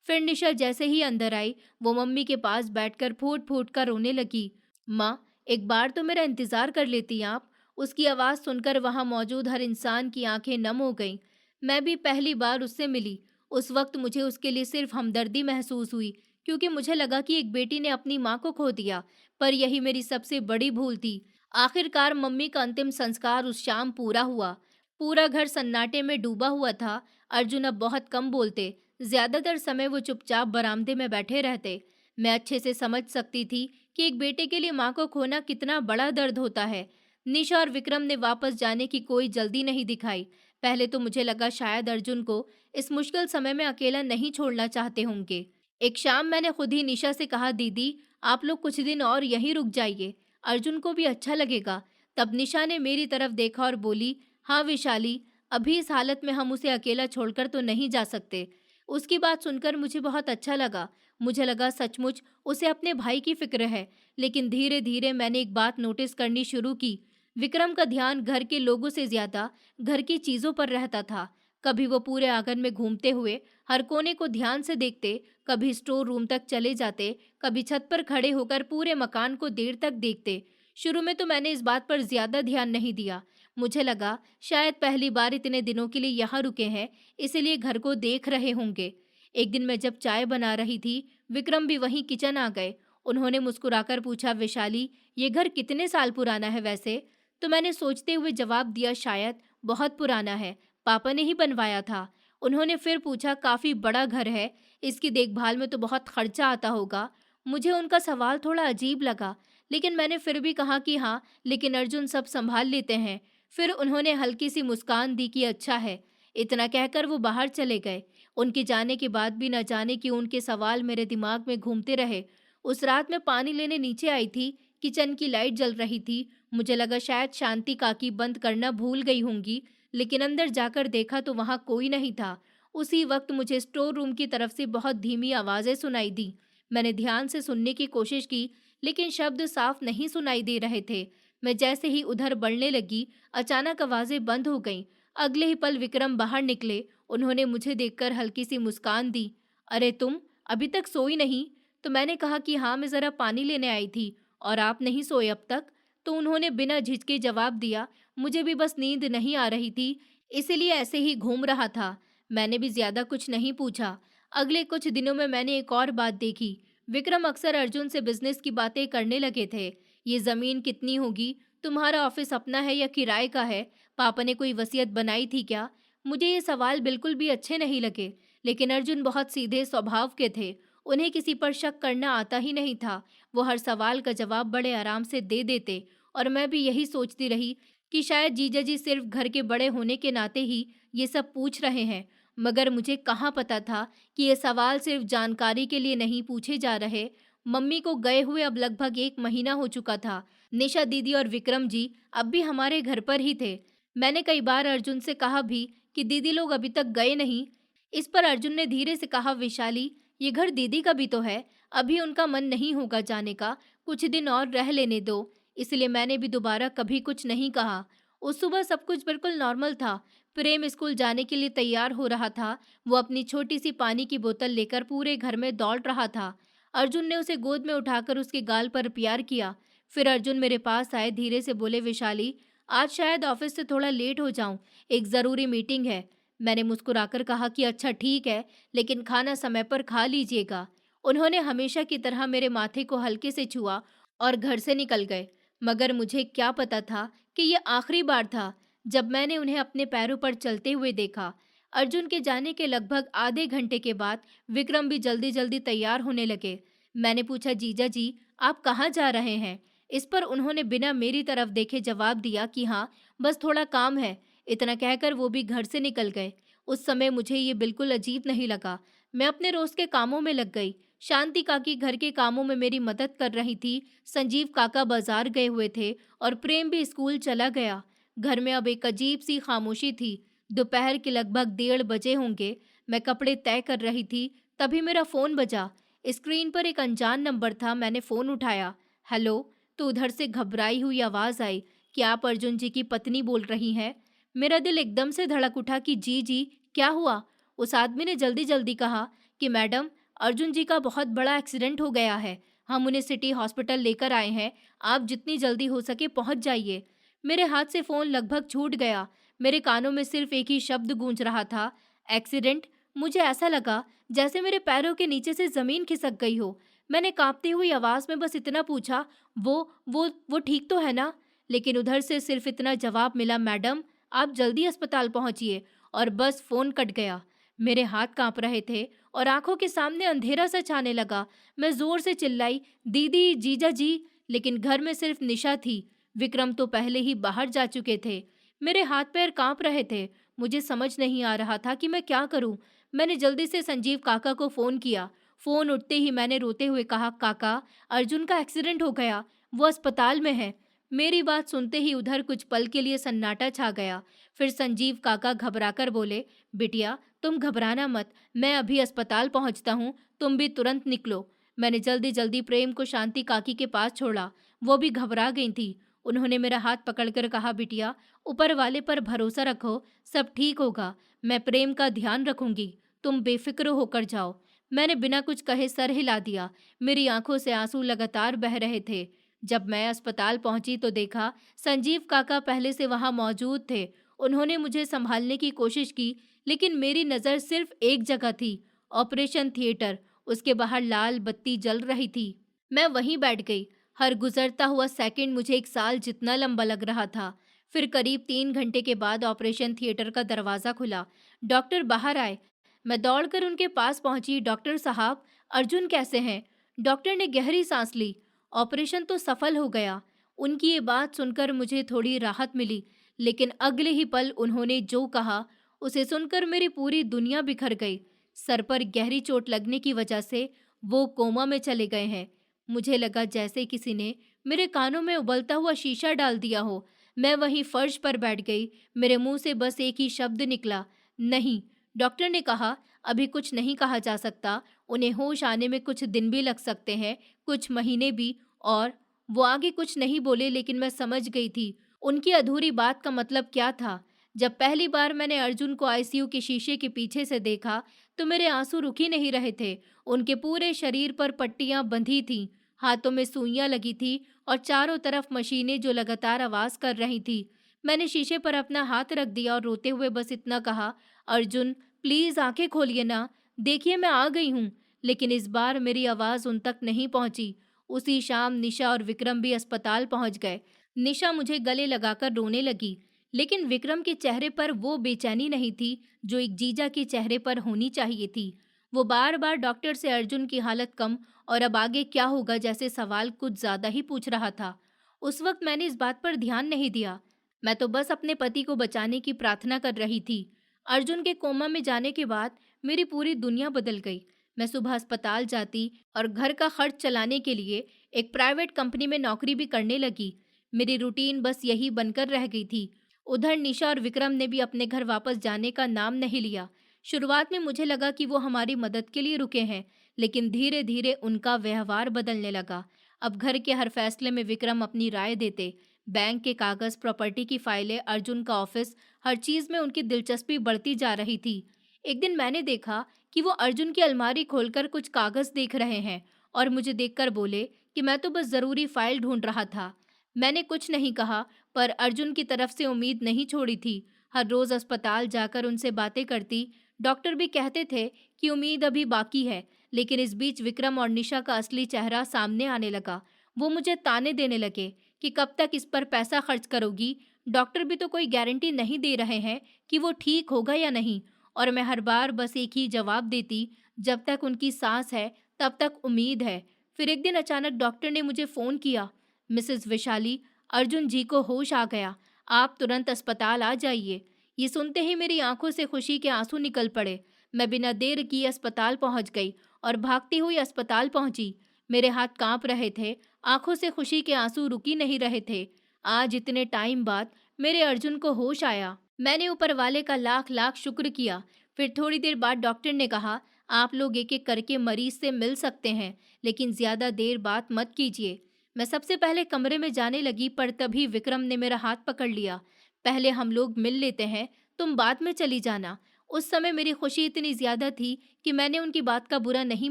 फिर निशा जैसे ही अंदर आई, वो मम्मी के पास बैठकर फूट फूट कर रोने लगी। माँ, एक बार तो मेरा इंतजार कर लेती आप। उसकी आवाज़ सुनकर वहां मौजूद हर इंसान की आंखें नम हो गईं। मैं भी पहली बार उससे मिली। उस वक्त मुझे उसके लिए सिर्फ हमदर्दी महसूस हुई, क्योंकि मुझे लगा कि एक बेटी ने अपनी माँ को खो दिया। पर यही मेरी सबसे बड़ी भूल थी। आखिरकार मम्मी का अंतिम संस्कार उस शाम पूरा हुआ। पूरा घर सन्नाटे में डूबा हुआ था। अर्जुन अब बहुत कम बोलते, ज्यादातर समय वो चुपचाप बरामदे में बैठे रहते। मैं अच्छे से समझ सकती थी कि एक बेटे के लिए माँ को खोना कितना बड़ा दर्द होता है। निशा और विक्रम ने वापस जाने की कोई जल्दी नहीं दिखाई। पहले तो मुझे लगा शायद अर्जुन को इस मुश्किल समय में अकेला नहीं छोड़ना चाहते होंगे। एक शाम मैंने खुद ही निशा से कहा, दीदी, आप लोग कुछ दिन और यहीं रुक जाइए, अर्जुन को भी अच्छा लगेगा। तब निशा ने मेरी तरफ देखा और बोली, हाँ विशाली, अभी इस हालत में हम उसे अकेला छोड़कर तो नहीं जा सकते। उसकी बात सुनकर मुझे बहुत अच्छा लगा। मुझे लगा सचमुच उसे अपने भाई की फिक्र है। लेकिन धीरे धीरे मैंने एक बात नोटिस करनी शुरू की। विक्रम का ध्यान घर के लोगों से ज्यादा घर की चीजों पर रहता था। कभी वो पूरे आंगन में घूमते हुए हर कोने को ध्यान से देखते, कभी स्टोर रूम तक चले जाते, कभी छत पर खड़े होकर पूरे मकान को देर तक देखते। शुरू में तो मैंने इस बात पर ज्यादा ध्यान नहीं दिया। मुझे लगा शायद पहली बार इतने दिनों के लिए यहाँ रुके हैं, इसलिए घर को देख रहे होंगे। एक दिन मैं जब चाय बना रही थी, विक्रम भी वहीं किचन आ गए। उन्होंने मुस्कुराकर पूछा, विशाली, ये घर कितने साल पुराना है वैसे? तो मैंने सोचते हुए जवाब दिया, शायद बहुत पुराना है, पापा ने ही बनवाया था। उन्होंने फिर पूछा, काफी बड़ा घर है, इसकी देखभाल में तो बहुत खर्चा आता होगा। मुझे उनका सवाल थोड़ा अजीब लगा, लेकिन मैंने फिर भी कहा कि हाँ, लेकिन अर्जुन सब संभाल लेते हैं। फिर उन्होंने हल्की सी मुस्कान दी कि अच्छा है। इतना कहकर वो बाहर चले गए। उनके जाने के बाद भी न जाने क्यों उनके सवाल मेरे दिमाग में घूमते रहे। उस रात मैं पानी लेने नीचे आई थी, किचन की लाइट जल रही थी। मुझे लगा शायद शांति काकी बंद करना भूल गई होंगी, लेकिन अंदर जाकर देखा तो वहां कोई नहीं था। उसी वक्त मुझे स्टोर रूम की तरफ से बहुत धीमी आवाजें सुनाई दी। मैंने ध्यान से सुनने की कोशिश की, लेकिन शब्द साफ नहीं सुनाई दे रहे थे। मैं जैसे ही उधर बढ़ने लगी, अचानक आवाजें बंद हो गईं। अगले ही पल विक्रम बाहर निकले। उन्होंने मुझे देखकर हल्की सी मुस्कान दी। अरे तुम अभी तक सोई नहीं? तो मैंने कहा कि हाँ, मैं जरा पानी लेने आई थी। और आप नहीं सोए अब तक? तो उन्होंने बिना झिझके जवाब दिया, मुझे भी बस नींद नहीं आ रही थी, इसीलिए ऐसे ही घूम रहा था। मैंने भी ज्यादा कुछ नहीं पूछा। अगले कुछ दिनों में मैंने एक और बात देखी। विक्रम अक्सर अर्जुन से बिजनेस की बातें करने लगे थे। ये जमीन कितनी होगी? तुम्हारा ऑफिस अपना है या किराए का है? पापा ने कोई वसीयत बनाई थी क्या? मुझे ये सवाल बिल्कुल भी अच्छे नहीं लगे, लेकिन अर्जुन बहुत सीधे स्वभाव के थे। उन्हें किसी पर शक करना आता ही नहीं था। वो हर सवाल का जवाब बड़े आराम से दे देते, और मैं भी यही सोचती रही कि शायद जीजा जी सिर्फ घर के बड़े होने के नाते ही ये सब पूछ रहे हैं। मगर मुझे कहाँ पता था कि ये सवाल सिर्फ जानकारी के लिए नहीं पूछे जा रहे। मम्मी को गए हुए अब लगभग 1 महीना हो चुका था। निशा दीदी और विक्रम जी अब भी हमारे घर पर ही थे। मैंने कई बार अर्जुन से कहा भी कि दीदी लोग अभी तक गए नहीं। इस पर अर्जुन ने धीरे से कहा, विशाली, ये घर दीदी का भी तो है, अभी उनका मन नहीं होगा जाने का, कुछ दिन और रह लेने दो। इसलिए मैंने भी दोबारा कभी कुछ नहीं कहा। उस सुबह सब कुछ बिल्कुल नॉर्मल था। प्रेम स्कूल जाने के लिए तैयार हो रहा था। वो अपनी छोटी सी पानी की बोतल लेकर पूरे घर में दौड़ रहा था। अर्जुन ने उसे गोद में उठाकर उसके गाल पर प्यार किया। फिर अर्जुन मेरे पास आए, धीरे से बोले, विशाली, आज शायद ऑफिस से थोड़ा लेट हो जाऊं, एक ज़रूरी मीटिंग है। मैंने मुस्कुराकर कहा कि अच्छा ठीक है, लेकिन खाना समय पर खा लीजिएगा। उन्होंने हमेशा की तरह मेरे माथे को हल्के से छुआ और घर से निकल गए। मगर मुझे क्या पता था कि ये आखिरी बार था जब मैंने उन्हें अपने पैरों पर चलते हुए देखा। अर्जुन के जाने के लगभग आधे घंटे के बाद विक्रम भी जल्दी जल्दी तैयार होने लगे। मैंने पूछा, जीजा जी आप कहाँ जा रहे हैं? इस पर उन्होंने बिना मेरी तरफ देखे जवाब दिया कि हाँ, बस थोड़ा काम है। इतना कहकर वो भी घर से निकल गए। उस समय मुझे ये बिल्कुल अजीब नहीं लगा। मैं अपने रोज के कामों में लग गई। शांति काकी घर के कामों में मेरी मदद कर रही थी, संजीव काका बाजार गए हुए थे और प्रेम भी स्कूल चला गया। घर में अब एक अजीब सी खामोशी थी। दोपहर के लगभग 1:30 बजे होंगे। मैं कपड़े तय कर रही थी, तभी मेरा फोन बजा। स्क्रीन पर एक अनजान नंबर था। मैंने फोन उठाया। हेलो। तो उधर से घबराई हुई आवाज आई कि आप अर्जुन जी की पत्नी बोल रही हैं। मेरा दिल एकदम से धड़क उठा कि जी जी, क्या हुआ? उस आदमी ने जल्दी जल्दी कहा कि मैडम, अर्जुन जी का बहुत बड़ा एक्सीडेंट हो गया है। हम उन्हें सिटी हॉस्पिटल लेकर आए हैं। आप जितनी जल्दी हो सके पहुंच जाइए। मेरे हाथ से फोन लगभग छूट गया। मेरे कानों में सिर्फ एक ही शब्द गूंज रहा था, एक्सीडेंट। मुझे ऐसा लगा जैसे मेरे पैरों के नीचे से जमीन खिसक गई हो। मैंने कांपती हुई आवाज में बस इतना पूछा, वो ठीक तो है ना? लेकिन उधर से सिर्फ इतना जवाब मिला, मैडम आप जल्दी अस्पताल पहुंचिए। और बस फोन कट गया। मेरे हाथ कांप रहे थे और आंखों के सामने अंधेरा सा छाने लगा। मैं जोर से चिल्लाई, दीदी, जीजा जी। लेकिन घर में सिर्फ निशा थी। विक्रम तो पहले ही बाहर जा चुके थे। मेरे हाथ पैर कांप रहे थे। मुझे समझ नहीं आ रहा था कि मैं क्या करूं। मैंने जल्दी से संजीव काका को फोन किया। फोन उठते ही मैंने रोते हुए कहा, काका, अर्जुन का एक्सीडेंट हो गया, वो अस्पताल में है। मेरी बात सुनते ही उधर कुछ पल के लिए सन्नाटा छा गया। फिर संजीव काका घबराकर बोले, बिटिया तुम घबराना मत, मैं अभी अस्पताल पहुंचता हूँ, तुम भी तुरंत निकलो। मैंने जल्दी जल्दी प्रेम को शांति काकी के पास छोड़ा। वो भी घबरा गई थी। उन्होंने मेरा हाथ पकड़कर कहा, बिटिया ऊपर वाले पर भरोसा रखो, सब ठीक होगा। मैं प्रेम का ध्यान रखूंगी, तुम बेफिक्र होकर जाओ। मैंने बिना कुछ कहे सर हिला दिया। मेरी आंखों से आंसू लगातार बह रहे थे। जब मैं अस्पताल पहुंची तो देखा संजीव काका पहले से वहां मौजूद थे। उन्होंने मुझे संभालने की कोशिश की, लेकिन मेरी नज़र सिर्फ एक जगह थी, ऑपरेशन थिएटर। उसके बाहर लाल बत्ती जल रही थी। मैं वहीं बैठ गई। हर गुजरता हुआ सेकंड मुझे एक साल जितना लंबा लग रहा था। फिर करीब 3 घंटे के बाद ऑपरेशन थिएटर का दरवाज़ा खुला। डॉक्टर बाहर आए। मैं दौड़कर उनके पास पहुंची। डॉक्टर साहब, अर्जुन कैसे हैं? डॉक्टर ने गहरी सांस ली। ऑपरेशन तो सफल हो गया। उनकी ये बात सुनकर मुझे थोड़ी राहत मिली, लेकिन अगले ही पल उन्होंने जो कहा उसे सुनकर मेरी पूरी दुनिया बिखर गई। सर पर गहरी चोट लगने की वजह से वो कोमा में चले गए हैं। मुझे लगा जैसे किसी ने मेरे कानों में उबलता हुआ शीशा डाल दिया हो। मैं वहीं फर्श पर बैठ गई। मेरे मुंह से बस एक ही शब्द निकला, नहीं। डॉक्टर ने कहा, अभी कुछ नहीं कहा जा सकता, उन्हें होश आने में कुछ दिन भी लग सकते हैं, कुछ महीने भी। और वो आगे कुछ नहीं बोले, लेकिन मैं समझ गई थी उनकी अधूरी बात का मतलब क्या था। जब पहली बार मैंने अर्जुन को आईसीयू के शीशे के पीछे से देखा तो मेरे आंसू रुक ही नहीं रहे थे। उनके पूरे शरीर पर पट्टियां बंधी थीं, हाथों में सुइयां लगी थी और चारों तरफ मशीनें जो लगातार आवाज कर रही थी। मैंने शीशे पर अपना हाथ रख दिया और रोते हुए बस इतना कहा, अर्जुन प्लीज आंखें खोलिए ना, देखिए मैं आ गई हूँ। लेकिन इस बार मेरी आवाज उन तक नहीं पहुंची। उसी शाम निशा और विक्रम भी अस्पताल पहुंच गए। निशा मुझे गले लगाकर रोने लगी, लेकिन विक्रम के चेहरे पर वो बेचैनी नहीं थी जो एक जीजा के चेहरे पर होनी चाहिए थी। वो बार बार डॉक्टर से अर्जुन की हालत कम और अब आगे क्या होगा जैसे सवाल कुछ ज्यादा ही पूछ रहा था। उस वक्त मैंने इस बात पर ध्यान नहीं दिया। मैं तो बस अपने पति को बचाने की प्रार्थना कर रही थी। अर्जुन के कोमा में जाने के बाद मेरी पूरी दुनिया बदल गई। मैं सुबह अस्पताल जाती और घर का खर्च चलाने के लिए एक प्राइवेट कंपनी में नौकरी भी करने लगी। मेरी रूटीन बस यही बनकर रह गई थी। उधर निशा और विक्रम ने भी अपने घर वापस जाने का नाम नहीं लिया। शुरुआत में मुझे लगा कि वो हमारी मदद के लिए रुके हैं, लेकिन धीरे धीरे उनका व्यवहार बदलने लगा। अब घर के हर फैसले में विक्रम अपनी राय देते। बैंक के कागज, प्रॉपर्टी की फाइलें, अर्जुन का ऑफिस, हर चीज में उनकी दिलचस्पी बढ़ती जा रही थी। एक दिन मैंने देखा कि वो अर्जुन की अलमारी खोलकर कुछ कागज देख रहे हैं और मुझे देखकर बोले कि मैं तो बस जरूरी फाइल ढूंढ रहा था। मैंने कुछ नहीं कहा, पर अर्जुन की तरफ से उम्मीद नहीं छोड़ी थी। हर रोज अस्पताल जाकर उनसे बातें करती। डॉक्टर भी कहते थे कि उम्मीद अभी बाकी है। लेकिन इस बीच विक्रम और निशा का असली चेहरा सामने आने लगा। वो मुझे ताने देने लगे कि कब तक इस पर पैसा खर्च करोगी। डॉक्टर भी तो कोई गारंटी नहीं दे रहे हैं कि वो ठीक होगा या नहीं। और मैं हर बार बस एक ही जवाब देती, जब तक उनकी सांस है तब तक उम्मीद है। फिर एक दिन अचानक डॉक्टर ने मुझे फ़ोन किया, मिसेस वैशाली, अर्जुन जी को होश आ गया, आप तुरंत अस्पताल आ जाइए। ये सुनते ही मेरी आंखों से खुशी के आंसू निकल पड़े। मैं बिना देर किए अस्पताल पहुंच गई और भागती हुई अस्पताल पहुंची। मेरे हाथ कांप रहे थे, आंखों से खुशी के आंसू रुक ही नहीं रहे थे। आज इतने टाइम बाद मेरे अर्जुन को होश आया। मैंने ऊपर वाले का लाख लाख शुक्र किया। फिर थोड़ी देर बाद डॉक्टर ने कहा, आप लोग एक एक करके मरीज से मिल सकते हैं, लेकिन ज्यादा देर बात मत कीजिए। मैं सबसे पहले कमरे में जाने लगी, पर तभी विक्रम ने मेरा हाथ पकड़ लिया। पहले हम लोग मिल लेते हैं, तुम बाद में चली जाना। उस समय मेरी खुशी इतनी ज्यादा थी कि मैंने उनकी बात का बुरा नहीं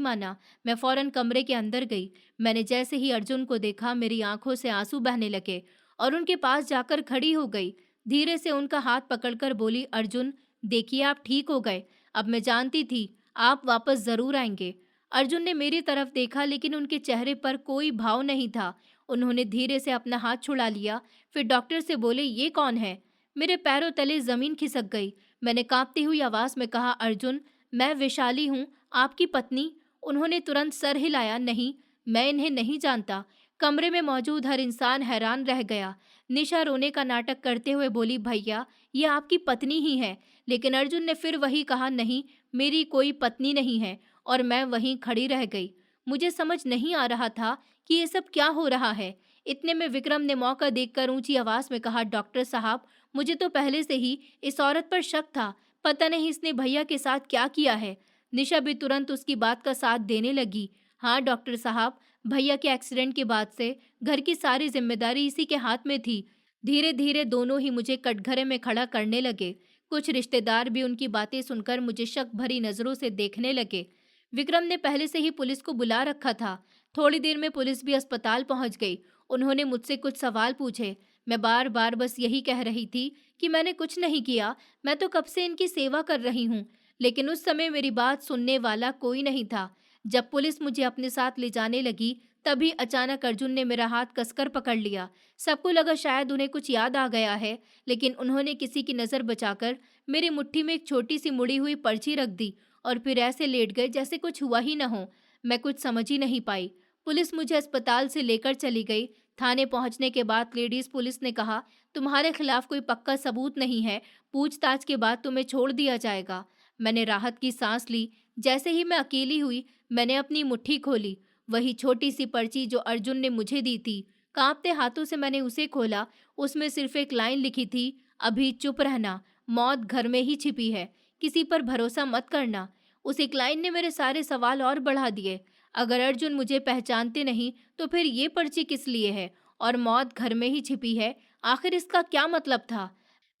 माना। मैं फौरन कमरे के अंदर गई। मैंने जैसे ही अर्जुन को देखा, मेरी आंखों से आंसू बहने लगे और उनके पास जाकर खड़ी हो गई। धीरे से उनका हाथ पकड़कर बोली, अर्जुन, देखिए आप ठीक हो गए। अब मैं जानती थी आप वापस जरूर आएंगे। अर्जुन ने मेरी तरफ देखा, लेकिन उनके चेहरे पर कोई भाव नहीं था। उन्होंने धीरे से अपना हाथ छुड़ा लिया। फिर डॉक्टर से बोले, ये कौन है? मेरे पैरों तले जमीन खिसक गई। मैंने कांपती हुई आवाज में कहा, अर्जुन, मैं वैशाली हूँ, आपकी पत्नी। उन्होंने तुरंत सर हिलाया, नहीं, मैं इन्हें नहीं जानता। कमरे में मौजूद हर इंसान हैरान रह गया। निशा रोने का नाटक करते हुए बोली, भैया, ये आपकी पत्नी ही है। लेकिन अर्जुन ने फिर वही कहा, नहीं, मेरी कोई पत्नी नहीं है। और मैं वहीं खड़ी रह गई। मुझे समझ नहीं आ रहा था कि ये सब क्या हो रहा है। इतने में विक्रम ने मौका देखकर ऊंची आवाज में कहा, डॉक्टर साहब, मुझे तो पहले से ही इस औरत पर शक था। पता नहीं इसने भैया के साथ क्या किया है। निशा भी तुरंत उसकी बात का साथ देने लगी। हाँ डॉक्टर साहब, भैया के एक्सीडेंट के बाद से घर की सारी जिम्मेदारी इसी के हाथ में थी। धीरे धीरे दोनों ही मुझे कटघरे में खड़ा करने लगे। कुछ रिश्तेदार भी उनकी बातें सुनकर मुझे शक भरी नजरों से देखने लगे। विक्रम ने पहले से ही पुलिस को बुला रखा था। थोड़ी देर में पुलिस भी अस्पताल पहुंच गई। उन्होंने मुझसे कुछ सवाल पूछे। मैं बार बार बस यही कह रही थी कि मैंने कुछ नहीं किया, मैं तो कब से इनकी सेवा कर रही हूँ। लेकिन उस समय मेरी बात सुनने वाला कोई नहीं था। जब पुलिस मुझे अपने साथ ले जाने लगी, तभी अचानक अर्जुन ने मेरा हाथ कसकर पकड़ लिया। सबको लगा शायद उन्हें कुछ याद आ गया है, लेकिन उन्होंने किसी की नज़र बचाकर मेरी मुट्ठी में एक छोटी सी मुड़ी हुई पर्ची रख दी और फिर ऐसे लेट गए जैसे कुछ हुआ ही न हो। मैं कुछ समझ ही नहीं पाई। पुलिस मुझे अस्पताल से लेकर चली गई। थाने पहुंचने के बाद लेडीज पुलिस ने कहा, तुम्हारे खिलाफ कोई पक्का सबूत नहीं है, पूछताछ के बाद तुम्हें छोड़ दिया जाएगा। मैंने राहत की सांस ली। जैसे ही मैं अकेली हुई, मैंने अपनी मुट्ठी खोली। वही छोटी सी पर्ची जो अर्जुन ने मुझे दी थी। कांपते हाथों से मैंने उसे खोला। उसमें सिर्फ एक लाइन लिखी थी, अभी चुप रहना, मौत घर में ही छिपी है, किसी पर भरोसा मत करना। उस एक लाइन ने मेरे सारे सवाल और बढ़ा दिए। अगर अर्जुन मुझे पहचानते नहीं तो फिर ये पर्ची किस लिए है, और मौत घर में ही छिपी है, आखिर इसका क्या मतलब था?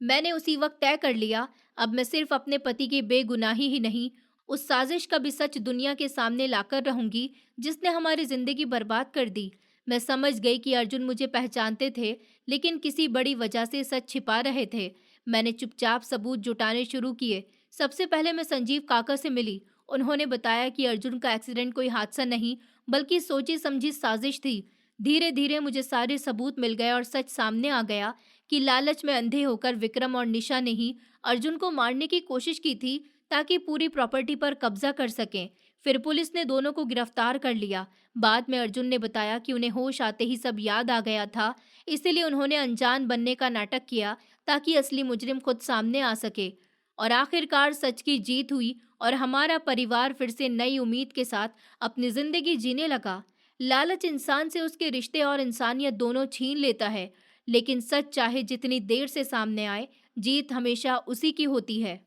मैंने उसी वक्त तय कर लिया, अब मैं सिर्फ अपने पति की बेगुनाही ही नहीं, उस साजिश का भी सच दुनिया के सामने लाकर रहूंगी जिसने हमारी जिंदगी बर्बाद कर दी। मैं समझ गई कि अर्जुन मुझे पहचानते थे, लेकिन किसी बड़ी वजह से सच छिपा रहे थे। मैंने चुपचाप सबूत जुटाने शुरू किए। सबसे पहले मैं संजीव काका से मिली। उन्होंने बताया कि अर्जुन का एक्सीडेंट कोई हादसा नहीं, बल्कि सोची समझी साजिश थी। धीरे धीरे मुझे सारे सबूत मिल गए और सच सामने आ गया कि लालच में अंधे होकर विक्रम और निशा ने ही अर्जुन को मारने की कोशिश की थी, ताकि पूरी प्रॉपर्टी पर कब्जा कर सकें। फिर पुलिस ने दोनों को गिरफ्तार कर लिया। बाद में अर्जुन ने बताया कि उन्हें होश आते ही सब याद आ गया था, इसीलिए उन्होंने अनजान बनने का नाटक किया ताकि असली मुजरिम खुद सामने आ सके। और आखिरकार सच की जीत हुई और हमारा परिवार फिर से नई उम्मीद के साथ अपनी जिंदगी जीने लगा। लालच इंसान से उसके रिश्ते और इंसानियत दोनों छीन लेता है, लेकिन सच चाहे जितनी देर से सामने आए, जीत हमेशा उसी की होती है।